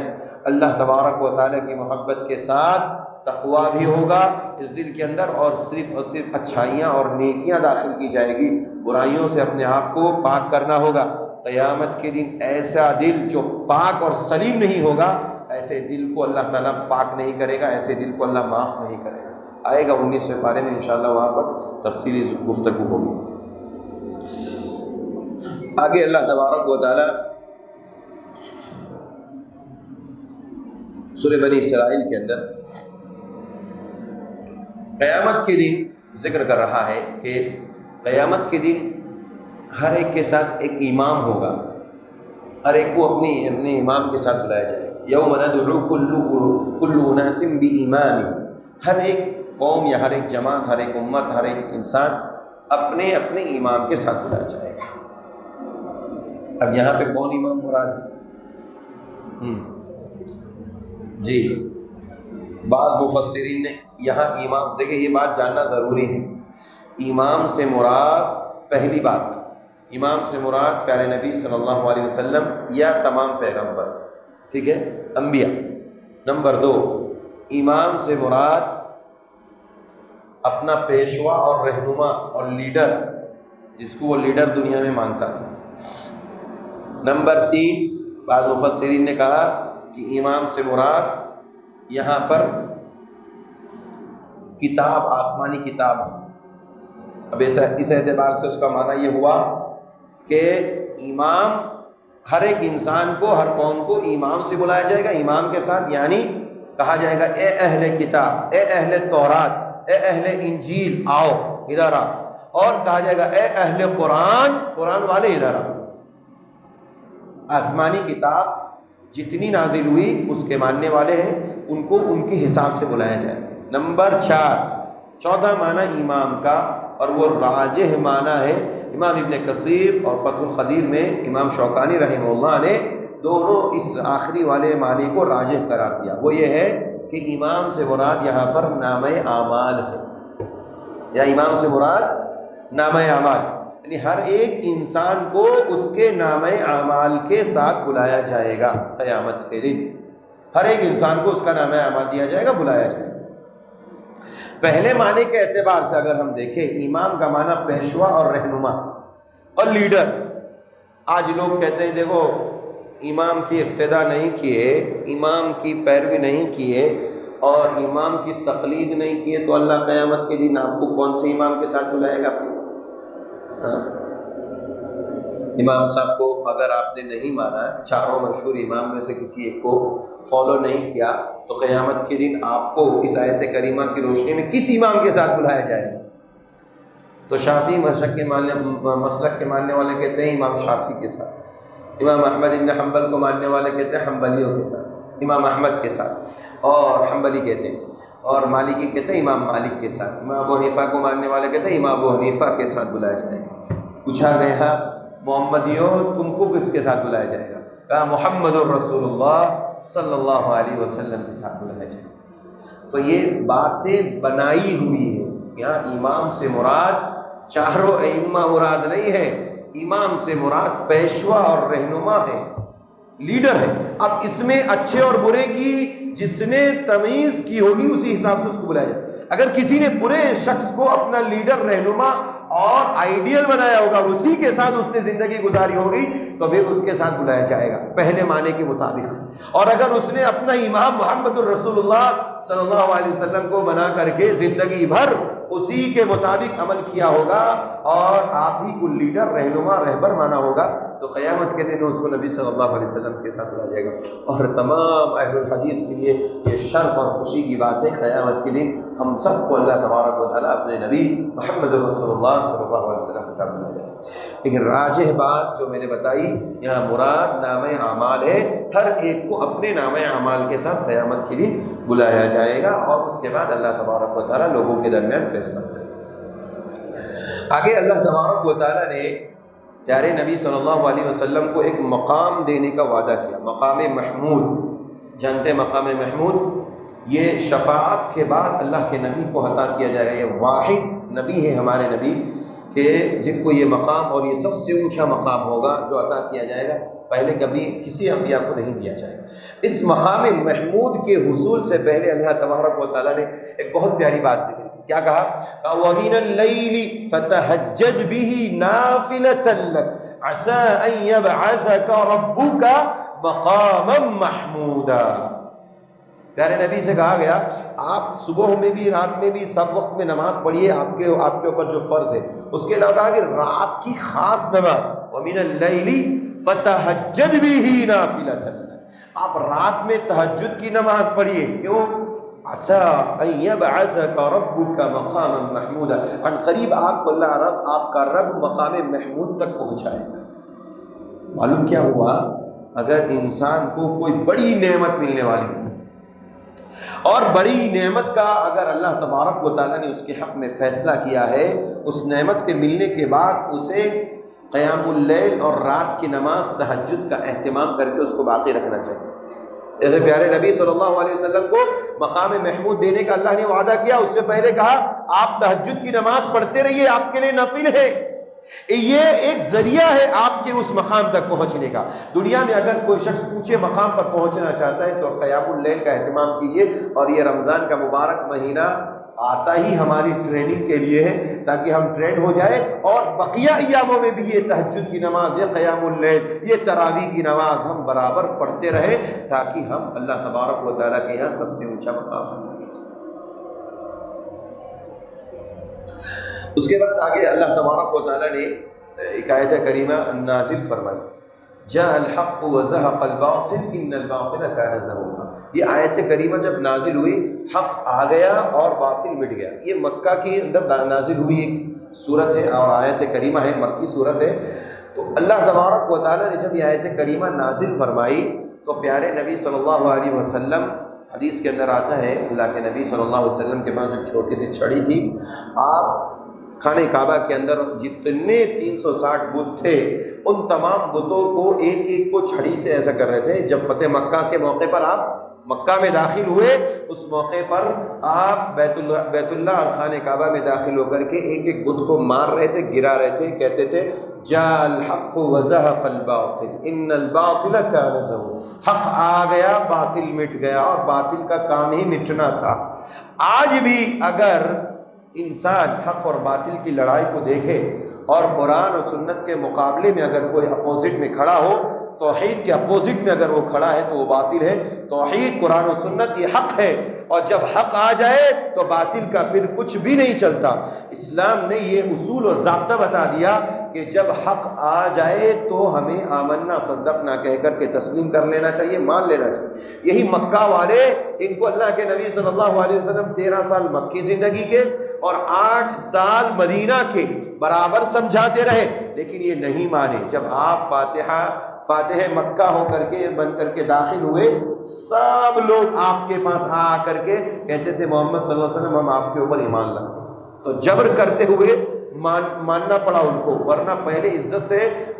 اللہ تبارک و تعالیٰ کی محبت کے ساتھ تقویٰ بھی ہوگا اس دل کے اندر، اور صرف اچھائیاں اور نیکیاں داخل کی جائے گی، برائیوں سے اپنے آپ کو پاک کرنا ہوگا۔ قیامت کے دن ایسا دل جو پاک اور سلیم نہیں ہوگا، ایسے دل کو اللہ تعالیٰ پاک نہیں کرے گا، ایسے دل کو اللہ معاف نہیں کرے گا. آئے گا 19ویں پارے میں انشاءاللہ، وہاں پر تفصیلی گفتگو ہوگی. آگے اللہ تبارک و تعالیٰ سورہ بنی اسرائیل کے اندر قیامت کے دن ذکر کر رہا ہے کہ قیامت کے دن ہر ایک کے ساتھ ایک امام ہوگا، ہر ایک کو اپنے امام کے ساتھ بلایا جائے گا. یوم ندعو کل اناس بامام، ہر ایک قوم یا ہر ایک جماعت، ہر ایک امت، ہر ایک انسان اپنے اپنے امام کے ساتھ بلایا جائے گا. اب یہاں پہ کون امام مراد ہے؟ جی بعض مفسرین نے یہاں امام، دیکھیں یہ بات جاننا ضروری ہے، امام سے مراد پہلی بات، امام سے مراد پیارے نبی صلی اللہ علیہ وسلم یا تمام پیغمبر، ٹھیک ہے، انبیاء. نمبر 2، امام سے مراد اپنا پیشوا اور رہنما اور لیڈر، جس کو وہ لیڈر دنیا میں مانتا تھا. نمبر 3، بعض مفسرین نے کہا کہ امام سے مراد یہاں پر کتاب، آسمانی کتاب ہے. اب اس اعتبار سے اس کا معنی یہ ہوا کہ امام ہر ایک انسان کو، ہر قوم کو امام سے بلایا جائے گا، امام کے ساتھ، یعنی کہا جائے گا اے اہل کتاب، اے اہل تورات، اے اہل انجیل آؤ ادھر آؤ، اور کہا جائے گا اے اہل قرآن، قرآن والے ادھر آؤ. آسمانی کتاب جتنی نازل ہوئی اس کے ماننے والے ہیں، ان کو ان کے حساب سے بلایا جائے. نمبر 4، چوتھا معنی امام کا، اور وہ راجح معنی ہے. امام ابن کثیر اور فتح القدیر میں امام شوکانی رحمہ اللہ نے دونوں اس آخری والے معنی کو راجح قرار دیا. وہ یہ ہے کہ امام سے مراد یہاں پر نامہ اعمال ہے، یا امام سے مراد نامہ اعمال، یعنی ہر ایک انسان کو اس کے نامہ اعمال کے ساتھ بلایا جائے گا. قیامت کے دن ہر ایک انسان کو اس کا نامہ اعمال دیا جائے گا، بلایا جائے گا. پہلے معنی کے اعتبار سے اگر ہم دیکھیں، امام کا معنی پیشوا اور رہنما اور لیڈر. آج لوگ کہتے ہیں دیکھو امام کی اقتداء نہیں کیے، امام کی پیروی نہیں کیے اور امام کی تقلید نہیں کیے تو اللہ قیامت کے دن آپ کو کون سے امام کے ساتھ بلائے گا؟ امام صاحب کو اگر آپ نے نہیں مانا، چاروں مشہور امام میں سے کسی ایک کو فالو نہیں کیا، تو قیامت کے دن آپ کو اس آیت کریمہ کی روشنی میں کس امام کے ساتھ بلایا جائے گا؟ تو شافعی مسلک کے ماننے والے کہتے ہیں امام شافعی کے ساتھ، امام احمد بن حنبل کو ماننے والے کہتے ہیں حنبلیوں کے ساتھ، امام احمد کے ساتھ، اور حنبلی کہتے ہیں، اور مالکی کہتے ہیں امام مالک کے ساتھ، امام ابو حنیفہ کو ماننے والے کہتے ہیں امام ابو حنیفہ کے ساتھ بلایا جائے گا. پوچھا گیا محمدیوں تم کو کس کے ساتھ بلایا جائے گا؟ کہا محمد الرسول اللہ صلی اللہ علیہ وسلم کے ساتھ بلایا جائے گا. تو یہ باتیں بنائی ہوئی ہیں. یہاں امام سے مراد چاروں ائمہ مراد نہیں ہے، امام سے مراد پیشوا اور رہنما ہے، لیڈر ہے. اب اس میں اچھے اور برے کی جس نے تمیز کی ہوگی اسی حساب سے اس کو بلایا جائے. اگر کسی نے برے شخص کو اپنا لیڈر، رہنما اور آئیڈیل بنایا ہوگا اور اسی کے ساتھ اس نے زندگی گزاری ہوگی تو پھر اس کے ساتھ بلایا جائے گا پہلے معنی کے مطابق. اور اگر اس نے اپنا امام محمد الرسول اللہ صلی اللہ علیہ وسلم کو بنا کر کے زندگی بھر اسی کے مطابق عمل کیا ہوگا اور آپ ہی کو لیڈر، رہنما، رہبر مانا ہوگا تو قیامت کے دن اس کو نبی صلی اللہ علیہ وسلم کے ساتھ بلایا جائے گا. اور تمام اہل الحدیث کے لیے یہ شرف اور خوشی کی بات ہے، قیامت کے دن ہم سب کو اللہ تبارک و تعالیٰ اپنے نبی محمد رسول اللہ صلی اللہ علیہ وسلم کے ساتھ بلایا جائے گا. لیکن راجح بات جو میں نے بتائی، یہاں مراد نامہ اعمال ہے، ہر ایک کو اپنے نامہ اعمال کے ساتھ قیامت کے دن بلایا جائے گا اور اس کے بعد اللہ تبارک و تعالیٰ لوگوں کے درمیان فیصلہ کرے گا. آگے اللہ تبارک و تعالیٰ نے پیارے نبی صلی اللہ علیہ وسلم کو ایک مقام دینے کا وعدہ کیا، مقام محمود. جانتے ہیں مقام محمود؟ یہ شفاعت کے بعد اللہ کے نبی کو عطا کیا جائے گا. یہ واحد نبی ہے ہمارے نبی کہ جن کو یہ مقام، اور یہ سب سے اونچا مقام ہوگا جو عطا کیا جائے گا، پہلے کبھی کسی انبیاء کو نہیں دیا جائے گا. اس مقام محمود کے حصول سے پہلے اللہ تبارک و تعالیٰ نے ایک بہت پیاری بات ذکر کی. کیا کہا؟ وَمِنَ اللَّيْلِ فَتَهَجَّدْ بِهِ نَافِلَةً لَكَ عَسَىٰ أَن يَبْعَثَكَ رَبُّكَ مَقَامًا مَحْمُودًا. پیارے نبی سے کہا گیا آپ صبح میں بھی رات میں بھی سب وقت میں نماز پڑھیے، آپ کے اوپر جو فرض ہے۔ اس کے علاوہ کہا کہ رات کی خاص نماز، وَمِنَ اللَّيْلِ فَتَهَجَّدْ بِهِ نَافِلَةً لَكَ، آپ رات میں تہجد کی نماز پڑھیے۔ کیوں؟ عَسَىٰ أَن يَبْعَثَكَ رَبُّكَ مَقَامًا مَحْمُودًا، ان قریب آپ کو اللہ رب، آپ کا رب مقام محمود تک پہنچائے گا۔ معلوم کیا ہوا؟ اگر انسان کو کوئی بڑی نعمت ملنے والی ہے اور بڑی نعمت کا اگر اللہ تبارک و تعالیٰ نے اس کے حق میں فیصلہ کیا ہے، اس نعمت کے ملنے کے بعد اسے قیام اللیل اور رات کی نماز تہجد کا اہتمام کر کے اس کو باقی رکھنا چاہیے۔ جیسے پیارے نبی صلی اللہ علیہ وسلم کو مقام محمود دینے کا اللہ نے وعدہ کیا، اس سے پہلے کہا آپ تہجد کی نماز پڑھتے رہیے، آپ کے لیے نفل ہے، یہ ایک ذریعہ ہے آپ کے اس مقام تک پہنچنے کا۔ دنیا میں اگر کوئی شخص اونچے مقام پر پہنچنا چاہتا ہے تو قیام اللیل کا اہتمام کیجیے، اور یہ رمضان کا مبارک مہینہ آتا ہی ہماری ٹریننگ کے لیے ہے، تاکہ ہم ٹرین ہو جائے اور بقیہ ایاموں میں بھی یہ تہجد کی نماز، یہ قیام اللیل، یہ تراویح کی نماز ہم برابر پڑھتے رہیں، تاکہ ہم اللہ تبارک و تعالیٰ کے یہاں سب سے اونچا مقام حاصل کر سکیں۔ اس کے بعد آگے اللہ تبارک و تعالیٰ نے ایک آیت کریمہ نازل فرمائی، جاء الحق وزهق الباطل ان الباطل كان زهوقا۔ یہ آیت کریمہ جب نازل ہوئی، حق آ گیا اور باطل مٹ گیا۔ یہ مکہ کے اندر نازل ہوئی ایک صورت ہے اور آیت کریمہ ہے، مکی صورت ہے۔ تو اللہ تبارک و تعالیٰ نے جب یہ آیت کریمہ نازل فرمائی تو پیارے نبی صلی اللہ علیہ وسلم، حدیث کے اندر آتا ہے اللہ کے نبی صلی اللہ علیہ وسلم کے پاس ایک چھوٹی سی چھڑی تھی، آپ خانہ کعبہ کے اندر جتنے 360 بت تھے ان تمام بتوں کو ایک ایک کو چھڑی سے ایسا کر رہے تھے۔ جب فتح مکہ کے موقع پر آپ مکہ میں داخل ہوئے، اس موقع پر آپ بیت اللہ اور خانہ کعبہ میں داخل ہو کر کے ایک ایک بت کو مار رہے تھے، گرا رہے تھے، کہتے تھے جاء الحق وزهق الباطل ان الباطل كان زهوقا، حق آ گیا، باطل مٹ گیا، اور باطل کا کام ہی مٹنا تھا۔ آج بھی اگر انسان حق اور باطل کی لڑائی کو دیکھے اور قرآن اور سنت کے مقابلے میں اگر کوئی اپوزٹ میں کھڑا ہو، توحید کے اپوزٹ میں اگر وہ کھڑا ہے تو وہ باطل ہے۔ توحید، قرآن و سنت یہ حق ہے، اور جب حق آ جائے تو باطل کا پھر کچھ بھی نہیں چلتا۔ اسلام نے یہ اصول اور ضابطہ بتا دیا کہ جب حق آ جائے تو ہمیں آمنا صدقنا کہہ کر کے تسلیم کر لینا چاہیے، مان لینا چاہیے۔ یہی مکہ والے، ان کو اللہ کے نبی صلی اللہ علیہ وسلم 13 سال مکی زندگی کے اور 8 سال مدینہ کے برابر سمجھاتے رہے، لیکن یہ نہیں مانے۔ جب آپ فاتح مکہ ہو کر کے بن کر کے داخل ہوئے، سب لوگ آپ کے پاس آ کر کے کہتے تھے محمد صلی اللہ علیہ وسلم ہم آپ کے اوپر ایمان لاتے ہیں، تو جبر کرتے ہوئے ماننا پڑا ان کو، ورنہ پہلے عزت سے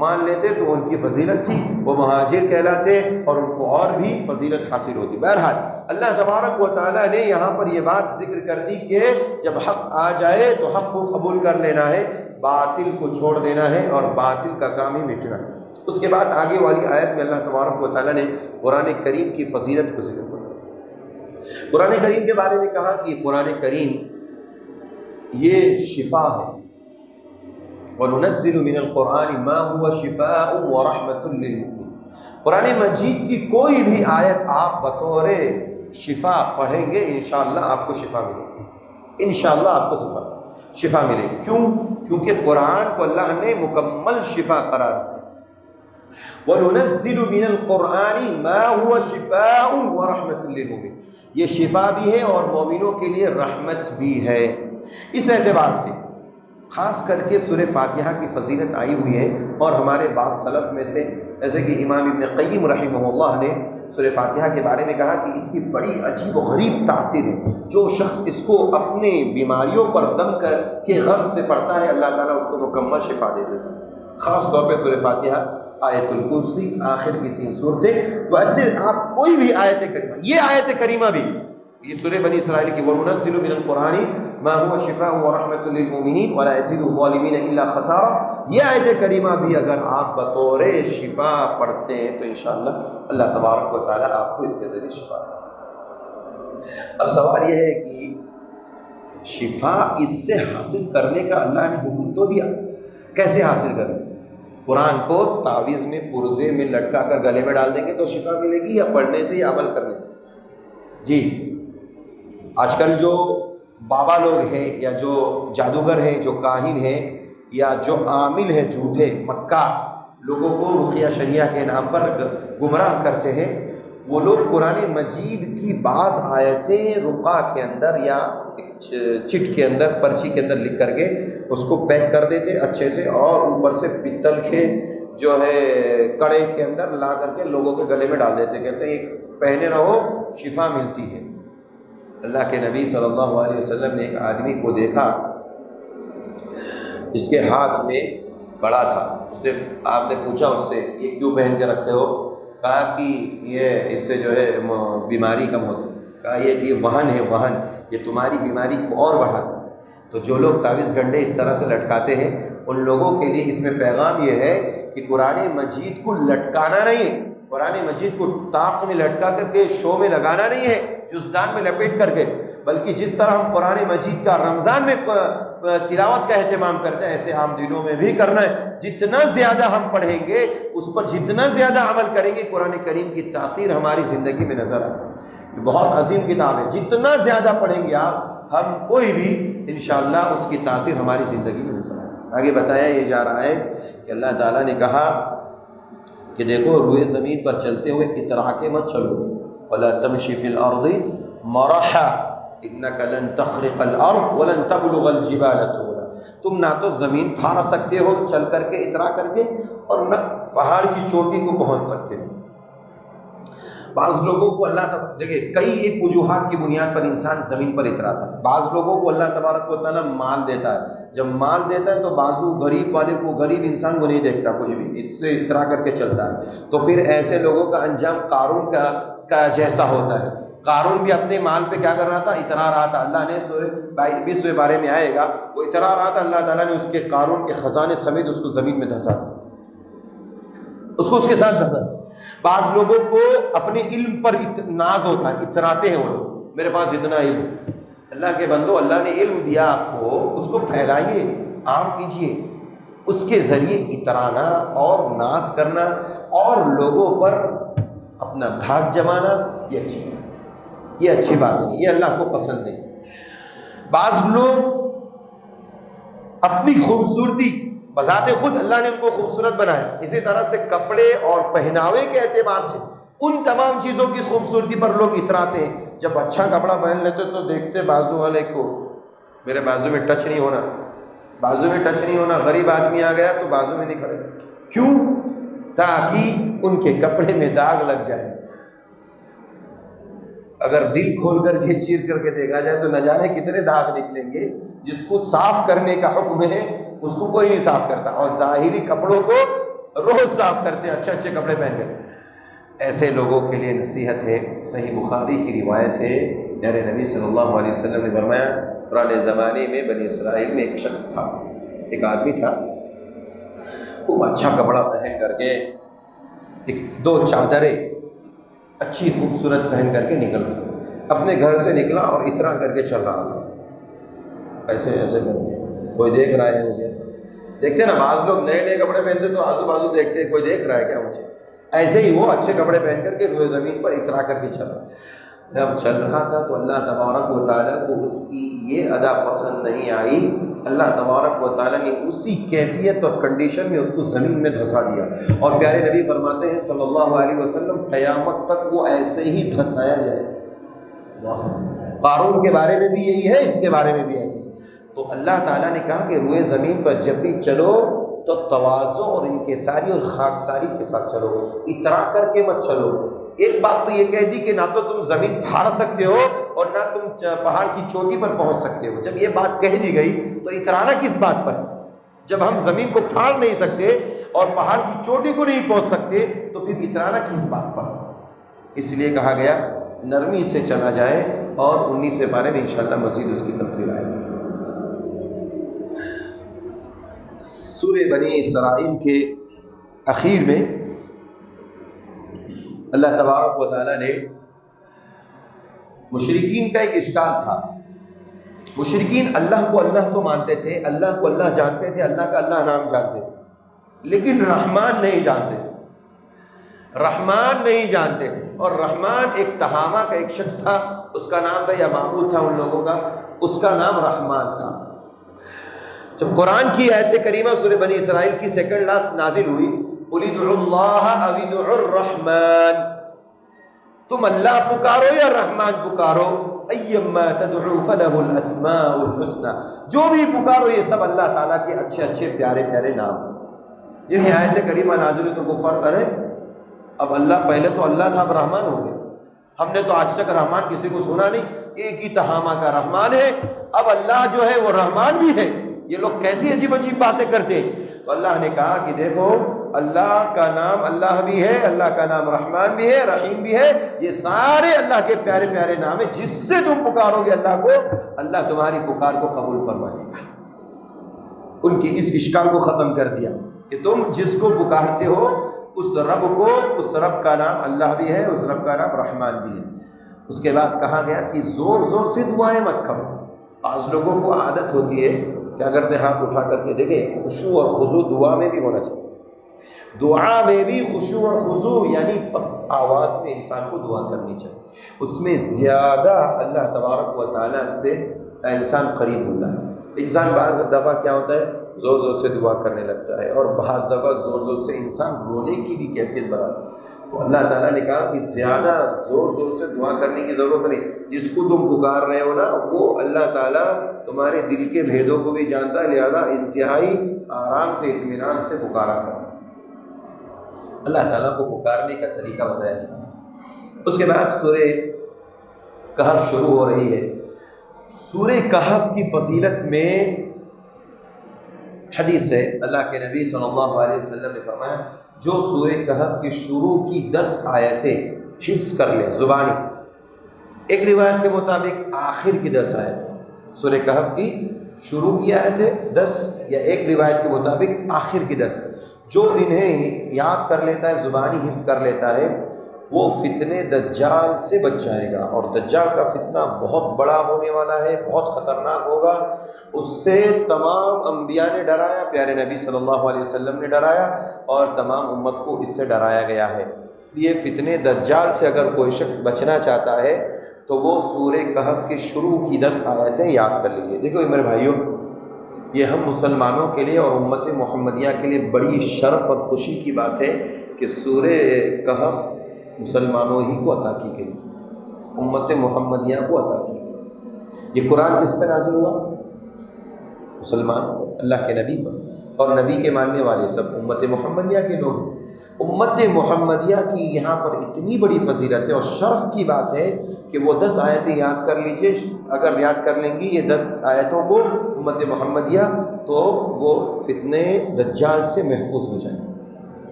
مان لیتے تو ان کی فضیلت تھی، وہ مہاجر کہلاتے اور ان کو اور بھی فضیلت حاصل ہوتی۔ بہرحال اللہ تبارک و تعالیٰ نے یہاں پر یہ بات ذکر کر دی کہ جب حق آ جائے تو حق کو قبول کر لینا ہے، باطل کو چھوڑ دینا ہے، اور باطل کا کام ہی مٹنا ہے۔ اس کے بعد آگے والی آیت میں اللہ تبارک و تعالیٰ نے قرآن کریم کی فضیلت کو ذکر فرمایا۔ قرآن کریم کے بارے میں کہا کہ قرآن کریم یہ شفا ہے، وَنُنَزِّلُ مِنَ الْقُرْآنِ مَا هُوَ شِفَاءٌ وَرَحْمَةٌ لِّلْمُؤْمِنِينَ۔ قرآن مجید کی کوئی بھی آیت آپ بطور شفا پڑھیں گے انشاءاللہ آپ کو شفا ملے گی، انشاءاللہ آپ کو شفا ملے گی۔ کیوں؟ کیونکہ قرآن کو اللہ نے مکمل شفا قرار دیا۔ وَنُنَزِّلُ مِنَ الْقُرْآنِ مَا هُوَ شِفَاءٌ وَرَحْمَةٌ لِّلْمُؤْمِنِينَ، یہ شفا بھی ہے اور مومنوں کے لیے رحمت بھی ہے۔ اس اعتبار سے خاص کر کے سورہ فاتحہ کی فضیلت آئی ہوئی ہے، اور ہمارے بعض سلف میں سے جیسے کہ امام ابن قیم رحمہ اللہ نے سورہ فاتحہ کے بارے میں کہا کہ اس کی بڑی عجیب و غریب تاثیر ہے، جو شخص اس کو اپنے بیماریوں پر دم کر کے غرض سے پڑھتا ہے اللہ تعالیٰ اس کو مکمل شفا دے دیتا ہے۔ خاص طور پہ سورہ فاتحہ، آیت الکرسی، آخر کی 3 صورتیں، تو ایسے آپ کوئی بھی آیت کریمہ، یہ آیت کریمہ بھی، یہ سورہ بنی اسرائیل کی وَنُنَزِّلُ مِنَ الْقُرْآنِ مَا هُوَ شِفَاءٌ وَرَحْمَةٌ لِّلْمُؤْمِنِينَ وَلَا يَزِيدُ الظَّالِمِينَ إِلَّا خَسَارًا، یہ آیت کریمہ بھی اگر آپ بطور شفا پڑھتے ہیں تو انشاءاللہ اللہ تبارک و تعالیٰ آپ کو اس کے ذریعے شفا دے۔ اب سوال یہ ہے کہ شفا اس سے حاصل کرنے کا اللہ نے حکم تو دیا، کیسے حاصل کریں؟ قرآن کو تعویذ میں، پرزے میں لٹکا کر گلے میں ڈال دیں گے تو شفا ملے گی، یا پڑھنے سے یا عمل کرنے سے؟ جی آج کل جو بابا لوگ ہیں یا جو جادوگر ہیں، جو کاہن ہیں یا جو عامل ہیں جھوٹے مکہ، لوگوں کو رقیہ شریعہ کے نام پر گمراہ کرتے ہیں، وہ لوگ قرآن مجید کی بعض آیتیں رقعہ کے اندر یا چٹ کے اندر، پرچی کے اندر لکھ کر کے اس کو پیک کر دیتے اچھے سے، اور اوپر سے پتل کے جو ہے کڑے کے اندر لا کر کے لوگوں کے گلے میں ڈال دیتے، کہتے ہیں پہنے رہو شفا ملتی ہے۔ اللہ کے نبی صلی اللہ علیہ وسلم نے ایک آدمی کو دیکھا جس کے ہاتھ میں کڑا تھا، آپ نے پوچھا اس سے یہ کیوں پہن کے رکھے ہو؟ کہا کہ یہ اس سے جو ہے بیماری کم ہوتی ہے۔ کہا یہ وہن ہے، وہن، یہ تمہاری بیماری کو اور بڑھاتا ہے۔ تو جو لوگ تعویذ گنڈے اس طرح سے لٹکاتے ہیں، ان لوگوں کے لیے اس میں پیغام یہ ہے کہ قرآن مجید کو لٹکانا نہیں ہے، قرآن مجید کو طاق میں لٹکا کر کے شو میں لگانا نہیں ہے، جزدان میں لپیٹ کر کے، بلکہ جس طرح ہم قرآن مجید کا رمضان میں تلاوت کا اہتمام کرتے ہیں، ایسے عام دنوں میں بھی کرنا ہے۔ جتنا زیادہ ہم پڑھیں گے، اس پر جتنا زیادہ عمل کریں گے، قرآن کریم کی تاثیر ہماری زندگی میں نظر آئے۔ یہ بہت عظیم کتاب ہے، جتنا زیادہ پڑھیں گے آپ، ہم کوئی بھی انشاءاللہ اس کی تاثیر ہماری زندگی میں نظر آئے۔ آگے بتایا یہ جا رہا ہے کہ اللہ تعالیٰ نے کہا کہ دیکھو روئے زمین پر چلتے ہوئے اترا کے مت چلو، وَلَا تَمْشِ فِي الْأَرْضِ مَرَحًا إِنَّكَ لَن تَخْرِقَ الْأَرْضَ وَلَن تَبْلُغَ الْجِبَالَ طُولًا۔ تم نہ تو زمین پھاڑ سکتے ہو چل کر کے، اترا کر کے، اور نہ پہاڑ کی چوٹی کو پہنچ سکتے ہو۔ بعض لوگوں کو اللہ تعالیٰ، دیکھیں کئی ایک وجوہات کی بنیاد پر انسان زمین پر اتراتا ہے۔ بعض لوگوں کو اللہ تبارک و تعالیٰ مال دیتا ہے، جب مال دیتا ہے تو بازو غریب والے کو، غریب انسان کو نہیں دیکھتا کچھ بھی، اس سے اترا کر کے چلتا ہے، تو پھر ایسے لوگوں کا انجام قارون کا جیسا ہوتا ہے۔ قارون بھی اپنے مال پہ کیا کر رہا تھا؟ اترا رہا تھا۔ اللہ نے سورہ 22 بارے میں آئے گا، وہ اترا رہا تھا، اللہ تعالیٰ نے اس کے قارون کے خزانے سمیت اس کو زمین میں دھسا، اس کو اس کے ساتھ دھسا۔ بعض لوگوں کو اپنے علم پر ناز ہوتا ہے، اتراتے ہیں وہ لوگ، میرے پاس اتنا علم۔ اللہ کے بندو، اللہ نے علم دیا آپ کو، اس کو پھیلائیے، عام کیجیے۔ اس کے ذریعے اترانا اور ناز کرنا اور لوگوں پر اپنا دھاک جمانا، یہ اچھی بات نہیں، یہ اللہ کو پسند نہیں۔ بعض لوگ اپنی خوبصورتی، بذات خود اللہ نے ان کو خوبصورت بنایا، اسی طرح سے کپڑے اور پہناوے کے اعتبار سے ان تمام چیزوں کی خوبصورتی پر لوگ اتراتے ہیں۔ جب اچھا کپڑا پہن لیتے تو دیکھتے بازو والے کو، میرے بازو میں ٹچ نہیں ہونا، بازو میں ٹچ نہیں ہونا۔ غریب آدمی آ گیا تو بازو میں نہیں کھڑے، کیوں؟ تاکہ ان کے کپڑے میں داغ لگ جائے۔ اگر دل کھول کر کے چیر کر کے دیکھا جائے تو نہ جانے کتنے داغ نکلیں گے۔ جس کو صاف کرنے کا حکم ہے اس کو کوئی نہیں صاف کرتا، اور ظاہری کپڑوں کو روز صاف کرتے ہیں، اچھے اچھے کپڑے پہن کر۔ ایسے لوگوں کے لیے نصیحت ہے، صحیح بخاری کی روایت ہے، پیارے نبی صلی اللہ علیہ وسلم نے فرمایا، پرانے زمانے میں بنی اسرائیل میں ایک شخص تھا، ایک آدمی تھا، خوب اچھا کپڑا پہن کر کے، ایک دو چادریں اچھی خوبصورت پہن کر کے نکل رہا، اپنے گھر سے نکلا اور اترا کر کے چل رہا تھا، ایسے ایسے کر کے۔ کوئی دیکھ رہا ہے مجھے؟ دیکھتے نا بعض لوگ نئے نئے کپڑے پہنتے تو آزو بازو دیکھتے، کوئی دیکھ رہا ہے کیا مجھے؟ ایسے ہی وہ اچھے کپڑے پہن کر کے روئے زمین پر اترا کر کے چل رہا۔ جب چل رہا تھا تو اللہ تبارک و تعالیٰ کو اس کی یہ ادا پسند نہیں آئی، اللہ تبارک و تعالیٰ نے اسی کیفیت اور کنڈیشن میں اس کو زمین میں دھسا دیا، اور پیارے نبی فرماتے ہیں صلی اللہ علیہ وسلم، قیامت تک وہ ایسے ہی دھسایا جائے۔ قارون کے بارے میں بھی یہی ہے، اس کے بارے میں بھی ایسے۔ تو اللہ تعالیٰ نے کہا کہ روئے زمین پر جب بھی چلو تو تواضع اور انکساری اور خاکساری کے ساتھ چلو، اترا کر کے مت چلو۔ ایک بات تو یہ کہہ دی کہ نہ تو تم زمین پھاڑ سکتے ہو اور نہ تم پہاڑ کی چوٹی پر پہنچ سکتے ہو۔ جب یہ بات کہہ دی گئی تو اترانا کس بات پر؟ جب ہم زمین کو پھاڑ نہیں سکتے اور پہاڑ کی چوٹی کو نہیں پہنچ سکتے تو پھر اترانا کس بات پر؟ اس لیے کہا گیا نرمی سے چلا جائے، اور 19 پارے میں انشاءاللہ مزید اس کی تفصیل آئے گی۔ سورہ بنی اسرائیل کے اخیر میں اللہ تبارک و تعالیٰ نے مشرکین کا ایک اشکال تھا۔ مشرکین اللہ کو اللہ تو مانتے تھے، اللہ کو اللہ جانتے تھے، اللہ کا اللہ نام جانتے تھے، لیکن رحمان نہیں جانتے تھے، رحمان نہیں جانتے تھے۔ اور رحمان ایک تہامہ کا ایک شخص تھا، اس کا نام تھا یا معبود تھا ان لوگوں کا، اس کا نام رحمان تھا۔ جب قرآن کی آیت کریمہ سورہ بنی اسرائیل کی سیکنڈ لاسٹ نازل ہوئی، قُلِ ادْعُوا اللَّهَ أَوِ ادْعُوا الرَّحْمَٰنَ، تم اللہ پکارو یا رحمان پکارو، ایما تدعو فلہ الاسماء الحسنى، جو بھی پکارو یہ سب اللہ تعالیٰ کے اچھے اچھے پیارے پیارے نام۔ یہی آیت کریمہ نازل ہوئی تو وہ فرق کرے، اب اللہ پہلے تو اللہ تھا، اب رحمان ہو گیا۔ ہم نے تو آج تک رحمان کسی کو سنا نہیں، ایک ہی تہامہ کا رحمان ہے، اب اللہ جو ہے وہ رحمان بھی ہے۔ یہ لوگ کیسی عجیب عجیب باتیں کرتے ہیں۔ تو اللہ نے کہا کہ دیکھو اللہ کا نام اللہ بھی ہے، اللہ کا نام رحمان بھی ہے، رحیم بھی ہے، یہ سارے اللہ کے پیارے پیارے نام ہیں، جس سے تم پکارو گے اللہ کو، اللہ تمہاری پکار کو قبول فرمائے گا۔ ان کی اس اشکال کو ختم کر دیا کہ تم جس کو پکارتے ہو اس رب کو، اس رب کا نام اللہ بھی ہے، اس رب کا نام رحمان بھی ہے۔ اس کے بعد کہا گیا کہ زور زور سے دعائیں مت کرو۔ بعض لوگوں کو عادت ہوتی ہے کیا کرتے ہیں، ہاتھ اٹھا کر کے دیکھیں، خشوع اور خضوع دعا میں بھی ہونا چاہیے۔ دعا میں بھی خشوع اور خضوع یعنی پست آواز میں انسان کو دعا کرنی چاہیے، اس میں زیادہ اللہ تبارک و تعالیٰ سے انسان قریب ہوتا ہے۔ انسان بعض دفعہ کیا ہوتا ہے زور زور سے دعا کرنے لگتا ہے، اور بعض دفعہ زور زور سے انسان رونے کی بھی کیفیت بناتا ہے۔ تو اللہ تعالیٰ نے کہا کہ زیادہ زور زور سے دعا کرنے کی ضرورت نہیں، جس کو تم پکار رہے ہو نا وہ اللہ تعالیٰ تمہارے دل کے بھیدوں کو بھی جانتا ہے، لہذا انتہائی آرام سے اطمینان سے پکارا کرو۔ اللہ تعالیٰ کو پکارنے کا طریقہ بتایا جاتا ہے۔ اس کے بعد سورہ کہف شروع ہو رہی ہے۔ سورہ کہف کی فضیلت میں حدیث ہے، اللہ کے نبی صلی اللہ علیہ وسلم نے فرمایا جو سورہ کہف کی شروع کی 10 آیتیں حفظ کر لے زبانی، ایک روایت کے مطابق آخر کی 10 آیتیں، سورہ کہف کی شروع کی آیتیں 10 یا ایک روایت کے مطابق آخر کی 10، جو انہیں یاد کر لیتا ہے، زبانی حفظ کر لیتا ہے، وہ فتنے دجال سے بچ جائے گا۔ اور دجال کا فتنہ بہت بڑا ہونے والا ہے، بہت خطرناک ہوگا، اس سے تمام انبیاء نے ڈرایا، پیارے نبی صلی اللہ علیہ وسلم نے ڈرایا، اور تمام امت کو اس سے ڈرایا گیا ہے۔ اس لیے فتنے دجال سے اگر کوئی شخص بچنا چاہتا ہے تو وہ سورہ کہف کی شروع کی 10 آیتیں یاد کر لیجیے۔ دیکھو میرے بھائیوں، یہ ہم مسلمانوں کے لیے اور امت محمدیہ کے لیے بڑی شرف اور خوشی کی بات ہے کہ سورہ کہف مسلمانوں ہی کو عطا کی گئی، امت محمدیہ کو عطا کی گئی۔ یہ قرآن کس پہ نازل ہوا؟ مسلمان، اللہ کے نبی پر، اور نبی کے ماننے والے سب امت محمدیہ کے لوگ ہیں۔ امت محمدیہ کی یہاں پر اتنی بڑی فضیلت ہے اور شرف کی بات ہے کہ وہ 10 آیتیں یاد کر لیجئے، اگر یاد کر لیں گی یہ 10 آیتوں کو امت محمدیہ، تو وہ فتنے دجال سے محفوظ ہو جائیں۔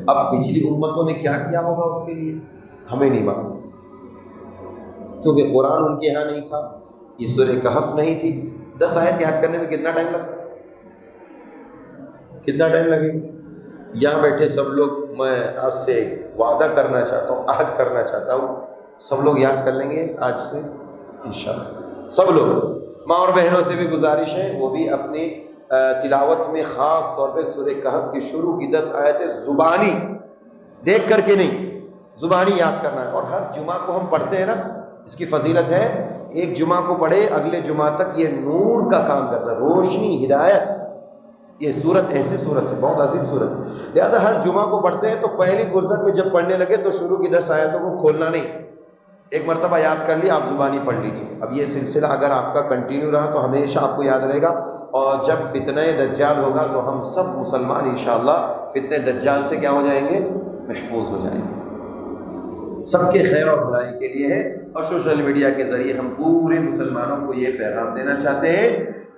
اب پچھلی امتوں نے کیا کیا ہوگا اس کے لیے ہمیں نہیں معلوم، کیونکہ قرآن ان کے یہاں نہیں تھا، یہ سورہ کہف نہیں تھی۔ 10 آیت یاد کرنے میں کتنا ٹائم لگتا، کتنا ٹائم لگے گا؟ یہاں بیٹھے سب لوگ، میں آپ سے وعدہ کرنا چاہتا ہوں، عہد کرنا چاہتا ہوں، سب لوگ یاد کر لیں گے آج سے انشاءاللہ۔ سب لوگ، ماں اور بہنوں سے بھی گزارش ہے وہ بھی اپنی تلاوت میں خاص طور پہ سورہ کہف کی شروع کی 10 آیتیں زبانی، دیکھ کر کے نہیں، زبانی یاد کرنا ہے۔ اور ہر جمعہ کو ہم پڑھتے ہیں نا، اس کی فضیلت ہے، ایک جمعہ کو پڑھے اگلے جمعہ تک یہ نور کا کام کرتا ہے، روشنی، ہدایت۔ یہ سورت ایسی سورت ہے، بہت عظیم سورت ہے، لہذا ہر جمعہ کو پڑھتے ہیں تو پہلی فرصت میں جب پڑھنے لگے تو شروع کی 10 آیتوں کو کھولنا نہیں، ایک مرتبہ یاد کر لیا، آپ زبانی پڑھ لیجیے۔ اب یہ سلسلہ اگر آپ کا کنٹینیو رہا تو ہمیشہ آپ کو یاد رہے گا، اور جب فتنہ دجال ہوگا تو ہم سب مسلمان انشاءاللہ فتنہ دجال سے کیا ہو جائیں گے؟ محفوظ ہو جائیں گے۔ سب کے خیر اور بھلائی کے لیے ہے، اور سوشل میڈیا کے ذریعے ہم پورے مسلمانوں کو یہ پیغام دینا چاہتے ہیں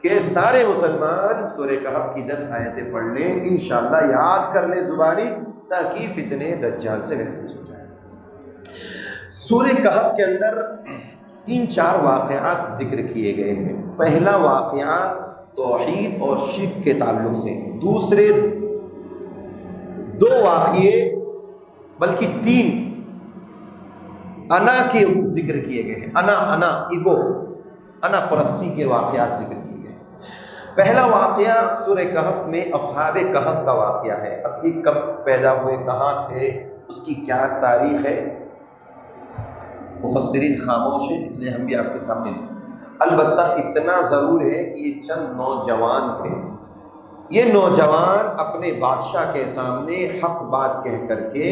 کہ سارے مسلمان سورہ کہف کی 10 آیتیں پڑھ لیں، انشاءاللہ یاد کر لیں زبانی، تاکہ فتنہ دجال سے محفوظ ہو جائیں۔ سورہ کہف کے اندر 3-4 واقعات ذکر کیے گئے ہیں۔ پہلا واقعہ توحید اور شرک کے تعلق سے، دوسرے 2 واقعے بلکہ 3 انا کے ذکر کیے گئے ہیں، انا ایگو، انا پرستی کے واقعات ذکر کیے گئے ہیں۔ پہلا واقعہ سورہ کہف میں اصحاب کہف کا واقعہ ہے۔ اب یہ کب پیدا ہوئے، کہاں تھے، اس کی کیا تاریخ ہے، مفسرین خاموش ہیں، اس لیے ہم بھی آپ کے سامنے لیں۔ البتہ اتنا ضرور ہے کہ یہ چند نوجوان تھے، یہ نوجوان اپنے بادشاہ کے سامنے حق بات کہہ کر کے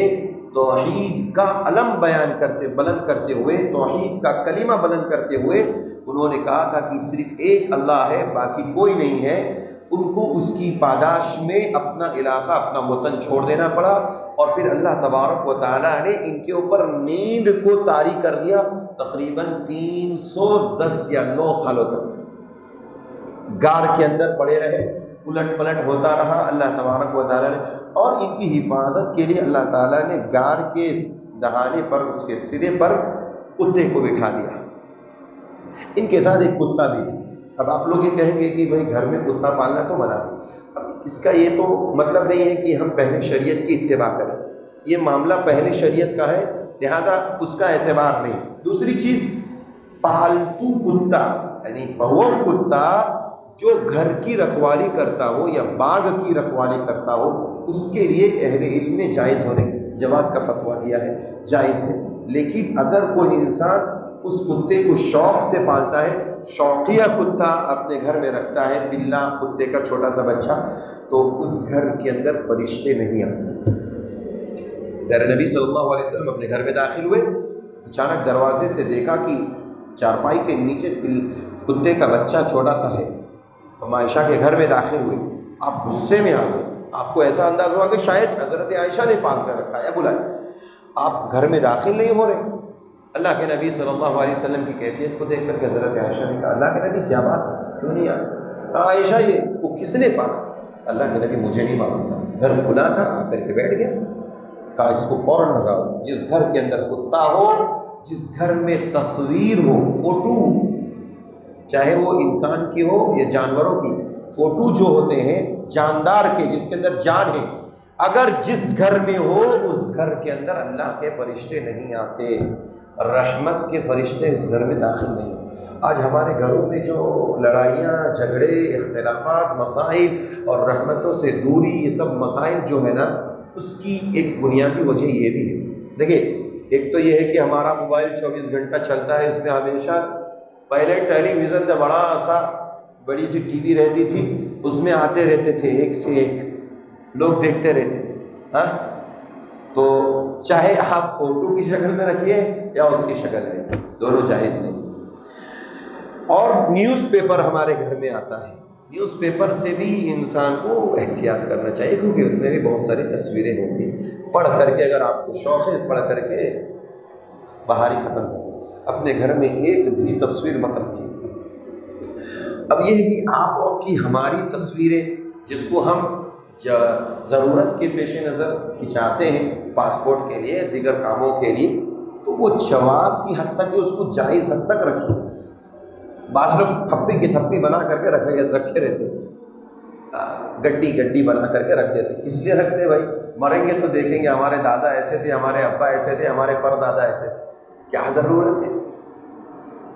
توحید کا علم بلند کرتے ہوئے، توحید کا کلمہ بلند کرتے ہوئے انہوں نے کہا تھا کہ صرف ایک اللہ ہے، باقی کوئی نہیں ہے۔ ان کو اس کی پاداش میں اپنا علاقہ، اپنا وطن چھوڑ دینا پڑا، اور پھر اللہ تبارک و تعالیٰ نے ان کے اوپر نیند کو طاری کر دیا، تقریباً 310 یا 9 سالوں تک غار کے اندر پڑے رہے، الٹ پلٹ ہوتا رہا اللہ تبارک و تعالیٰ نے، اور ان کی حفاظت کے لیے اللہ تعالیٰ نے غار کے دہانے پر، اس کے سرے پر کتے کو بٹھا دیا۔ ان کے ساتھ ایک کتا بھی تھا۔ اب آپ لوگ یہ کہیں گے کہ بھائی گھر میں کتا پالنا تو منع ہے، اب اس کا یہ تو مطلب نہیں ہے کہ ہم پہلے شریعت کی اتباع کریں، یہ معاملہ پہلے شریعت کا ہے، لہذا اس کا اعتبار نہیں۔ دوسری چیز، پالتو کتا یعنی وہ کتا جو گھر کی رکھوالی کرتا ہو یا باغ کی رکھوالی کرتا ہو، اس کے لیے اہل علم نے جواز کا فتویٰ دیا ہے، جائز ہے۔ لیکن اگر کوئی انسان اس کتے کو شوق سے پالتا ہے، شوقیہ کتا اپنے گھر میں رکھتا ہے، بلا کتے کا چھوٹا سا بچہ، تو اس گھر کے اندر فرشتے نہیں آتے۔ پیارے نبی صلی اللہ علیہ وسلم اپنے گھر میں داخل ہوئے، اچانک دروازے سے دیکھا کہ چارپائی کے نیچے کتے کا بچہ چھوٹا سا ہے۔ عائشہ کے گھر میں داخل ہوئے، آپ غصے میں آ گئے، آپ کو ایسا انداز ہوا کہ شاید حضرت عائشہ نے پال کر رکھا ہے، بلائے، آپ گھر میں داخل نہیں ہو رہے۔ اللہ کے نبی صلی اللہ علیہ وسلم کی کیفیت کو دیکھ کر کے حضرت عائشہ نے کہا، اللہ کے نبی کیا بات ہے، کیوں نہیں آئے؟ کہا عائشہ یہ اس کو کس نے پالا؟ اللہ کے نبی مجھے نہیں معلوم تھا، گھر کھلا تھا، آ کر کے بیٹھ گیا۔ کہا اس کو فوراً لگاؤ، جس گھر کے اندر کتا ہو، جس گھر میں تصویر ہو، فوٹو، چاہے وہ انسان کی ہو یا جانوروں کی، فوٹو جو ہوتے ہیں جاندار کے، جس کے اندر جان ہے، اگر جس گھر میں ہو اس گھر کے اندر اللہ کے فرشتے نہیں آتے، رحمت کے فرشتے اس گھر میں داخل نہیں۔ آج ہمارے گھروں میں جو لڑائیاں، جھگڑے، اختلافات، مسائل اور رحمتوں سے دوری، یہ سب مسائل جو ہے نا، اس کی ایک بنیادی وجہ یہ بھی ہے۔ دیکھیں، ایک تو یہ ہے کہ ہمارا موبائل 24 گھنٹہ چلتا ہے، اس میں ہمیشہ، پہلے ٹیلی ویژن میں بڑی سی ٹی وی رہتی تھی، اس میں آتے رہتے تھے ایک سے ایک، لوگ دیکھتے رہتے، ہاں، تو چاہے آپ فوٹو کی شکل میں رکھیے یا اس کی شکل میں، دونوں جائز نہیں۔ اور نیوز پیپر ہمارے گھر میں آتا ہے، نیوز پیپر سے بھی انسان کو احتیاط کرنا چاہیے، کیونکہ اس میں بھی بہت ساری تصویریں ہوتی ہیں۔ پڑھ کر کے، اگر آپ کو شوق ہے، پڑھ کر کے باہر ہی ختم کریں، اپنے گھر میں ایک بھی تصویر مت رکھیے۔ اب یہ ہے کہ آپ اور کی ہماری تصویریں، جس کو ہم ضرورت کے پیش نظر کھنچاتے ہیں، پاسپورٹ کے لیے، دیگر کاموں کے لیے، تو وہ جواز کی حد تک، اس کو جائز حد تک رکھیں۔ بعض لوگ تھپی کی تھپی بنا کر کے رکھے رہتے، گڈی بنا کر کے رکھ دیتے۔ کس لیے رکھتے بھائی؟ مریں گے تو دیکھیں گے ہمارے دادا ایسے تھے، ہمارے ابا ایسے تھے، ہمارے پردادا ایسے تھے، کیا ضرورت ہے؟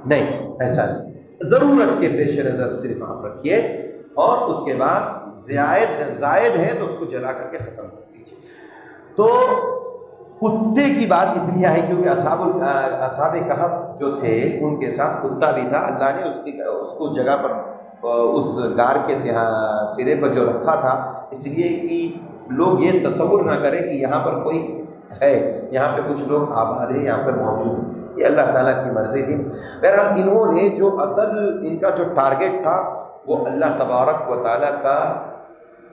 نہیں، ایسا نہیں، ضرورت کے پیش نظر صرف آپ رکھیے، اور اس کے بعد زائد ہے تو اس کو جلا کر کے ختم کر دیجیے۔ تو کتے کی بات اس لیے ہے کیونکہ اصحاب کہف جو تھے ان کے ساتھ کتا بھی تھا، اللہ نے اس کو جگہ پر، اس غار کے سرے پر جو رکھا تھا، اس لیے کہ لوگ یہ تصور نہ کریں کہ یہاں پر کوئی ہے، یہاں پہ کچھ لوگ آباد ہیں، یہاں پر موجود ہیں، یہ اللہ تعالیٰ کی مرضی تھی۔ بہرحال انہوں نے جو اصل ان کا جو ٹارگٹ تھا وہ اللہ تبارک و تعالیٰ کا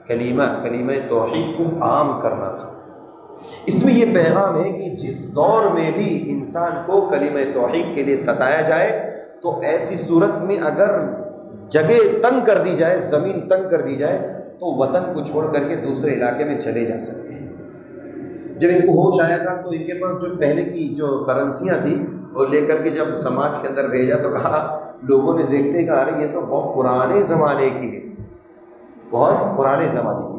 کلمہ توحید کو عام کرنا تھا۔ اس میں یہ پیغام ہے کہ جس دور میں بھی انسان کو کلمہ توحید کے لیے ستایا جائے، تو ایسی صورت میں اگر جگہ تنگ کر دی جائے، زمین تنگ کر دی جائے، تو وطن کو چھوڑ کر کے دوسرے علاقے میں چلے جا سکتے ہیں۔ جب ان کو ہوش آیا تھا تو ان کے پاس جو پہلے کی جو کرنسیاں تھیں وہ لے کر کے جب سماج کے اندر بھیجا تو کہا، لوگوں نے دیکھتے کہ ارے یہ تو بہت پرانے زمانے کی ہے، بہت پرانے زمانے کی۔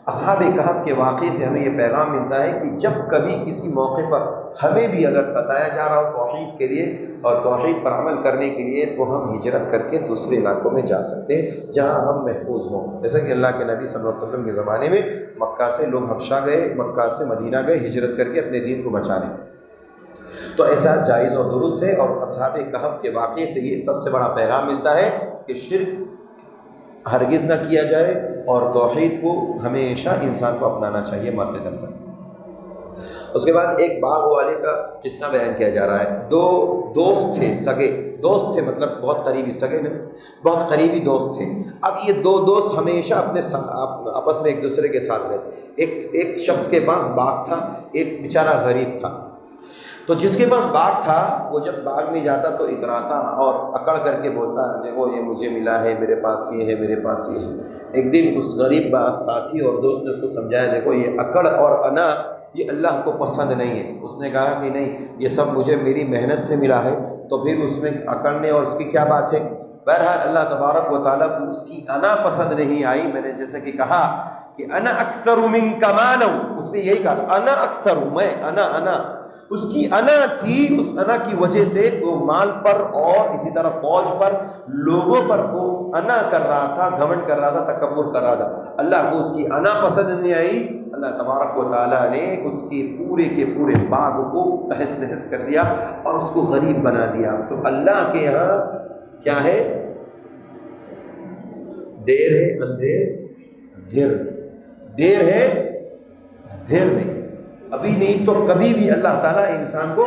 اصحاب کہف کے واقعے سے ہمیں یہ پیغام ملتا ہے کہ جب کبھی کسی موقع پر ہمیں بھی اگر ستایا جا رہا ہو توحید کے لیے اور توحید پر عمل کرنے کے لیے، تو ہم ہجرت کر کے دوسرے علاقوں میں جا سکتے ہیں جہاں ہم محفوظ ہوں۔ جیسا کہ اللہ کے نبی صلی اللہ علیہ وسلم کے زمانے میں مکہ سے لوگ حبشہ گئے، مکہ سے مدینہ گئے ہجرت کر کے اپنے دین کو بچانے۔ تو ایسا جائز اور درست ہے، اور اصحاب کہف کے واقعے سے یہ سب سے بڑا پیغام ملتا ہے کہ شرک ہرگز نہ کیا جائے، اور توحید کو ہمیشہ انسان کو اپنانا چاہیے مرتے دم تک۔ اس کے بعد ایک باغ والے کا قصہ بیان کیا جا رہا ہے۔ دو دوست تھے، سگے دوست تھے، مطلب بہت قریبی، سگے نہیں، بہت قریبی دوست تھے۔ اب یہ دو دوست ہمیشہ اپنے آپس میں ایک دوسرے کے ساتھ رہتے۔ ایک شخص کے پاس باغ تھا، ایک بیچارہ غریب تھا۔ تو جس کے پاس باغ تھا وہ جب باغ میں جاتا تو اتراتا اور اکڑ کر کے بولتا، دیکھو یہ مجھے ملا ہے، میرے پاس یہ ہے، میرے پاس یہ ہے۔ ایک دن اس غریب ساتھی اور دوست نے اس کو سمجھایا، دیکھو یہ اکڑ اور انا یہ اللہ کو پسند نہیں ہے۔ اس نے کہا کہ نہیں، یہ سب مجھے میری محنت سے ملا ہے، تو پھر اس میں اکڑنے اور اس کی کیا بات ہے۔ بہرحال اللہ تبارک و تعالیٰ کو اس کی انا پسند نہیں آئی۔ میں نے جیسے کہ کہا کہ انا اکثر منک مالا، اس نے یہی کہا، انا اکثر، میں انا اس کی انا تھی۔ اس انا کی وجہ سے وہ مال پر اور اسی طرح فوج پر، لوگوں پر وہ انا کر رہا تھا، گھمنڈ کر رہا تھا، تکبر کر رہا تھا۔ اللہ کو اس کی انا پسند نہیں آئی۔ اللہ تبارک و تعالیٰ نے اس کے پورے باغ کو تہس نہس کر دیا اور اس کو غریب بنا دیا۔ تو اللہ کے یہاں کیا ہے؟ دیر ہے اندھیر، دیر ہے دیر نہیں، ابھی نہیں تو کبھی بھی اللہ تعالیٰ انسان کو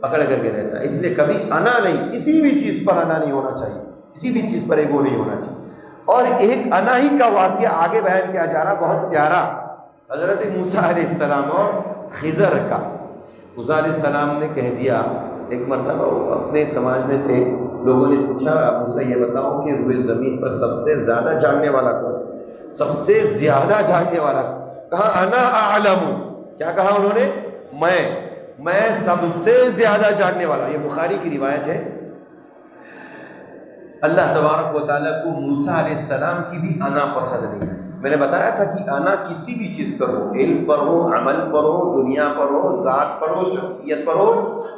پکڑ کر کے رہتا ہے۔ اس لیے کبھی انا نہیں، کسی بھی چیز پر انا نہیں ہونا چاہیے، کسی بھی چیز پر ایگو نہیں ہونا چاہیے۔ اور ایک انا ہی کا واقعہ آگے بیان کیا جا رہا، بہت پیارا، حضرت موسیٰ علیہ السلام اور خضر کا۔ موسیٰ علیہ السلام نے کہہ دیا، ایک مرتبہ وہ اپنے سماج میں تھے، لوگوں نے پوچھا موسیٰ یہ بتاؤ کہ روئے زمین پر سب سے زیادہ جاننے والا کون، سب سے زیادہ جاننے والا؟ کہا انا اعلم، کیا کہا انہوں نے؟ میں سب سے زیادہ جاننے والا۔ یہ بخاری کی روایت ہے۔ اللہ تبارک و تعالیٰ کو موسیٰ علیہ السلام کی بھی انا پسند نہیں ہے۔ میں نے بتایا تھا کہ انا کسی بھی چیز پر ہو، علم پر ہو، عمل پر ہو، دنیا پر ہو، ذات پر ہو، شخصیت پر ہو،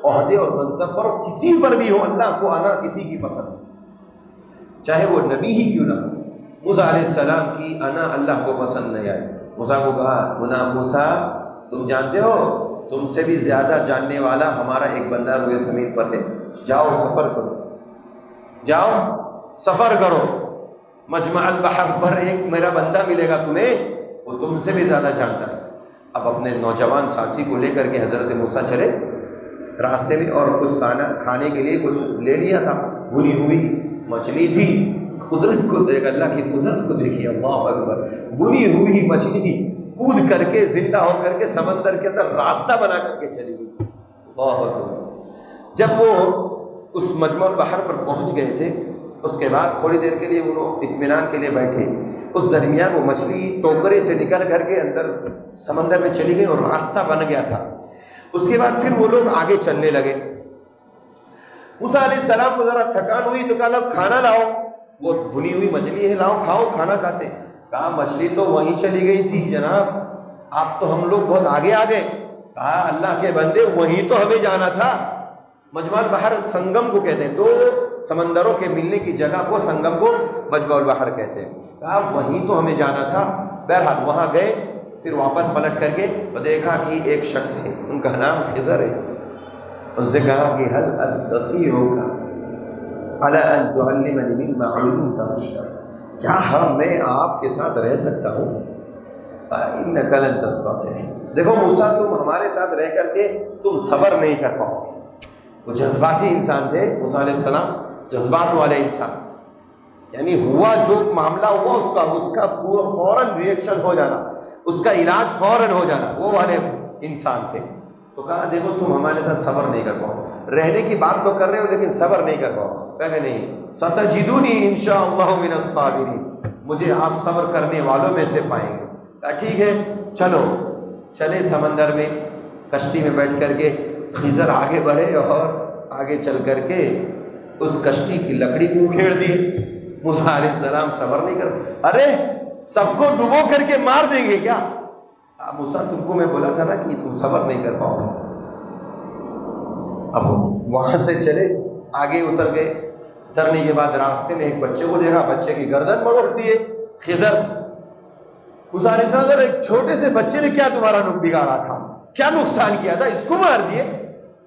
عہدے اور منصب پر ہو، کسی پر بھی ہو، اللہ کو انا کسی کی پسند نہیں، چاہے وہ نبی ہی کیوں نہ ہو۔ موسیٰ علیہ السلام کی انا اللہ کو پسند نہیں آئی۔ موسیٰ کو کہا، موسیٰ تم جانتے ہو تم سے بھی زیادہ جاننے والا ہمارا ایک بندہ روئے زمین پر ہے، جاؤ سفر کرو، جاؤ سفر کرو، مجمع البحر پر ایک میرا بندہ ملے گا تمہیں، وہ تم سے بھی زیادہ جانتا ہے۔ اب اپنے نوجوان ساتھی کو لے کر کے حضرت موسیٰ چلے راستے میں، اور کچھ کھانے کے لیے کچھ لے لیا تھا، بھنی ہوئی مچھلی تھی۔ قدرت کو دیکھ، اللہ کی قدرت کو دیکھیے، اللہ اکبر، بھنی ہوئی مچھلی کود کر کے، زندہ ہو کر کے سمندر کے اندر راستہ بنا کر کے چلی گئی، اللہ اکبر۔ جب وہ اس مجمع البحر پر پہنچ گئے تھے، اس کے بعد تھوڑی دیر کے لیے انہوں اطمینان کے لیے بیٹھے، اس درمیان وہ مچھلی ٹوکرے سے نکل کر کے اندر سمندر میں چلی گئی اور راستہ بن گیا تھا۔ اس کے بعد پھر وہ لوگ آگے چلنے لگے۔ موسیٰ علیہ السلام کو ذرا تھکان ہوئی تو کہا لو کھانا لاؤ، وہ بھنی ہوئی مچھلی ہے، لاؤ کھاؤ، کھانا کھاتے۔ کہا مچھلی تو وہیں چلی گئی تھی جناب، آپ تو ہم لوگ بہت آگے آ گئے۔ کہا اللہ کے بندے وہیں تو ہمیں جانا تھا۔ مجمع البحر سنگم کو کہتے ہیں، دو سمندروں کے ملنے کی جگہ کو سنگم کو مجمع البحر کہتے ہیں۔ کہا وہیں تو ہمیں جانا تھا۔ بہرحال وہاں گئے، پھر واپس پلٹ کر کے وہ دیکھا کہ ایک شخص ہے، ان کا نام خضر ہے۔ ان سے کہا کہ هل استطيعك على ان تعلمني مما علمت رشدا، کیا میں آپ کے ساتھ رہ سکتا ہوں؟ انك لن تستطيع، دیکھو موسیٰ تم ہمارے ساتھ رہ کر کے تم صبر نہیں کر پاؤ گے۔ وہ جذباتی انسان تھے موسیٰ علیہ السلام، جذبات والے انسان، یعنی ہوا جو معاملہ ہوا اس کا فوراً ریئیکشن ہو جانا، اس کا علاج فوراً ہو جانا، وہ والے انسان تھے۔ تو کہا دیکھو تم ہمارے ساتھ صبر نہیں کر پاؤ، رہنے کی بات تو کر رہے ہو لیکن صبر نہیں کر پاؤ۔ کہا کہ نہیں، ستجدونی انشاءاللہ من الصابرین، مجھے آپ صبر کرنے والوں میں سے پائیں گے۔ کہا ٹھیک ہے چلو، چلے سمندر میں کشتی میں بیٹھ کر کے خضر آگے بڑھے اور آگے چل کر کے اس کشتی کی لکڑی کو اکھیڑ دیے۔ موسیٰ علیہ السلام صبر نہیں کر، ارے سب کو ڈبو کر کے مار دیں گے کیا؟ موسیٰ تم کو میں بولا تھا نا کہ تم صبر نہیں کر پاؤ گے۔ اب وہاں سے چلے آگے اتر گئے، اترنے کے بعد راستے میں ایک بچے کو دیکھا، بچے کی گردن مڑوڑ دیے خضر۔ موسیٰ علیہ السلام ایک چھوٹے سے بچے نے کیا تمہارا بگاڑا تھا، کیا نقصان کیا تھا، اس کو مار دیے؟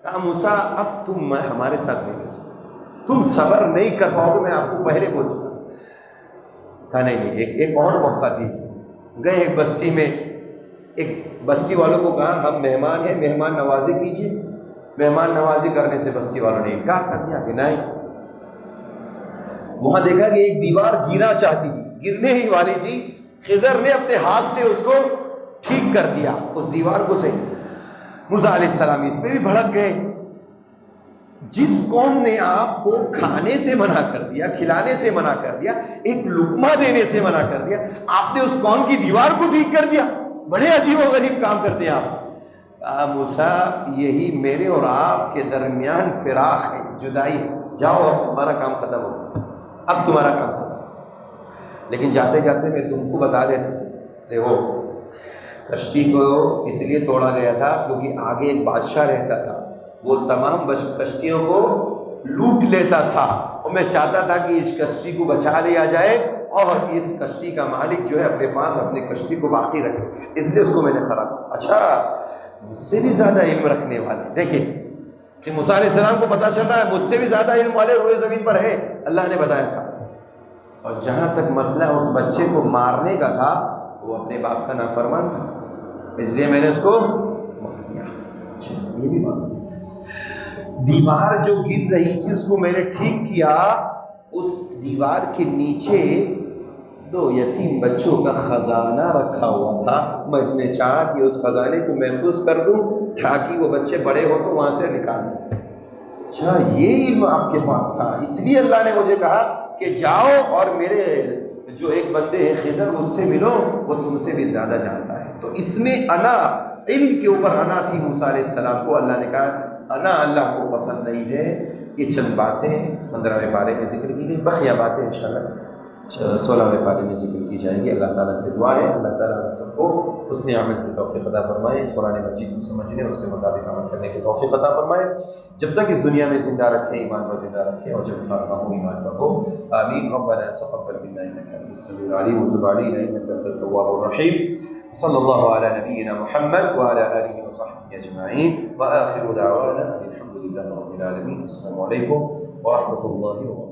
کہا موسیٰ اب تم ہمارے ساتھ نہیں رہ سکتے، تم صبر نہیں کر پاؤ گے، میں آپ کو پہلے بول چکا۔ کہا نہیں ایک اور موقع دیجیے۔ گئے ایک بستی میں، ایک بستی والوں کو کہا ہم مہمان ہیں، مہمان نوازی کیجیے۔ مہمان نوازی کرنے سے بستی والوں نے انکار کر دیا کہ نہیں۔ وہاں دیکھا کہ ایک دیوار گرنا چاہتی تھی، گرنے ہی والی تھی، خضر نے اپنے ہاتھ سے اس کو ٹھیک کر دیا، اس دیوار کو صحیح۔ موسیٰ علیہ السلام اس پہ بھی بھڑک گئے، جس قوم نے آپ کو کھانے سے منع کر دیا، کھلانے سے منع کر دیا، ایک لقمہ دینے سے منع کر دیا، آپ نے اس قوم کی دیوار کو ٹھیک کر دیا، بڑے عجیب و غریب کام کرتے ہیں آپ۔ موسیٰ یہی میرے اور آپ کے درمیان فراق ہے، جدائی ہے، جاؤ اب تمہارا کام ختم ہو، اب تمہارا کام ختم۔ لیکن جاتے جاتے میں تم کو بتا دیتا، دیکھو کشتی کو اس لیے توڑا گیا تھا کیونکہ آگے ایک بادشاہ رہتا تھا، وہ تمام کشتیوں کو لوٹ لیتا تھا، اور میں چاہتا تھا کہ اس کشتی کو بچا لیا جائے اور اس کشتی کا مالک جو ہے اپنے پاس اپنی کشتی کو باقی رکھے، اس لیے اس کو میں نے خراب۔ اچھا مجھ سے بھی زیادہ علم رکھنے والے، دیکھیں کہ موسیٰ علیہ السلام کو پتہ چل رہا ہے مجھ سے بھی زیادہ علم والے روئے زمین پر ہے، اللہ نے بتایا تھا۔ اور جہاں تک مسئلہ اس بچے کو مارنے کا تھا، وہ اپنے باپ کا نافرمان تھا، اس لیے میں نے اس کو مار دیا۔ اچھا یہ بھی بات، دیوار جو گر رہی تھی اس کو میں نے ٹھیک کیا، اس دیوار کے نیچے 2 یتیم بچوں کا خزانہ رکھا ہوا تھا، میں نے چاہا کہ اس خزانے کو محفوظ کر دوں تاکہ وہ بچے بڑے ہو تو وہاں سے نکال دیں۔ اچھا یہ علم آپ کے پاس تھا، اس لیے اللہ نے مجھے کہا کہ جاؤ اور میرے جو ایک بندے ہیں خضر اس سے ملو، وہ تم سے بھی زیادہ جانتا ہے۔ تو اس میں انا، علم کے اوپر انا تھی موسیٰ علیہ السلام کو۔ اللہ نے کہا انا اللہ کو پسند نہیں ہے۔ یہ چند باتیں 15ویں پارے میں ذکر کی گئی، بقیہ باتیں انشاءاللہ 16ویں پارے میں ذکر کی جائیں گی۔ اللہ تعالیٰ سے دعا ہے اللہ تعالیٰ ہم سب کو اس نے عمل کی توفیق عطا فرمائے، قرآن مجید کو سمجھنے، اس کے مطابق عمل کرنے کی توفیق عطا فرمائے، جب تک اس دنیا میں زندہ رکھے ایمان پر زندہ رکھے، اور جب خاتمہ ہو ایمان پر ہو، آمین۔ ربنا تقبل منا انک انت السمیع العلیم وتب علینا انک انت التواب الرحیم۔ صلی اللہ علی نبینا محمد وعلی آلہ وصحبہ اجمعین، وآخر دعوانا ان الحمد للہ رب العالمین۔ السلام علیکم ورحمۃ اللہ وبرکاتہ۔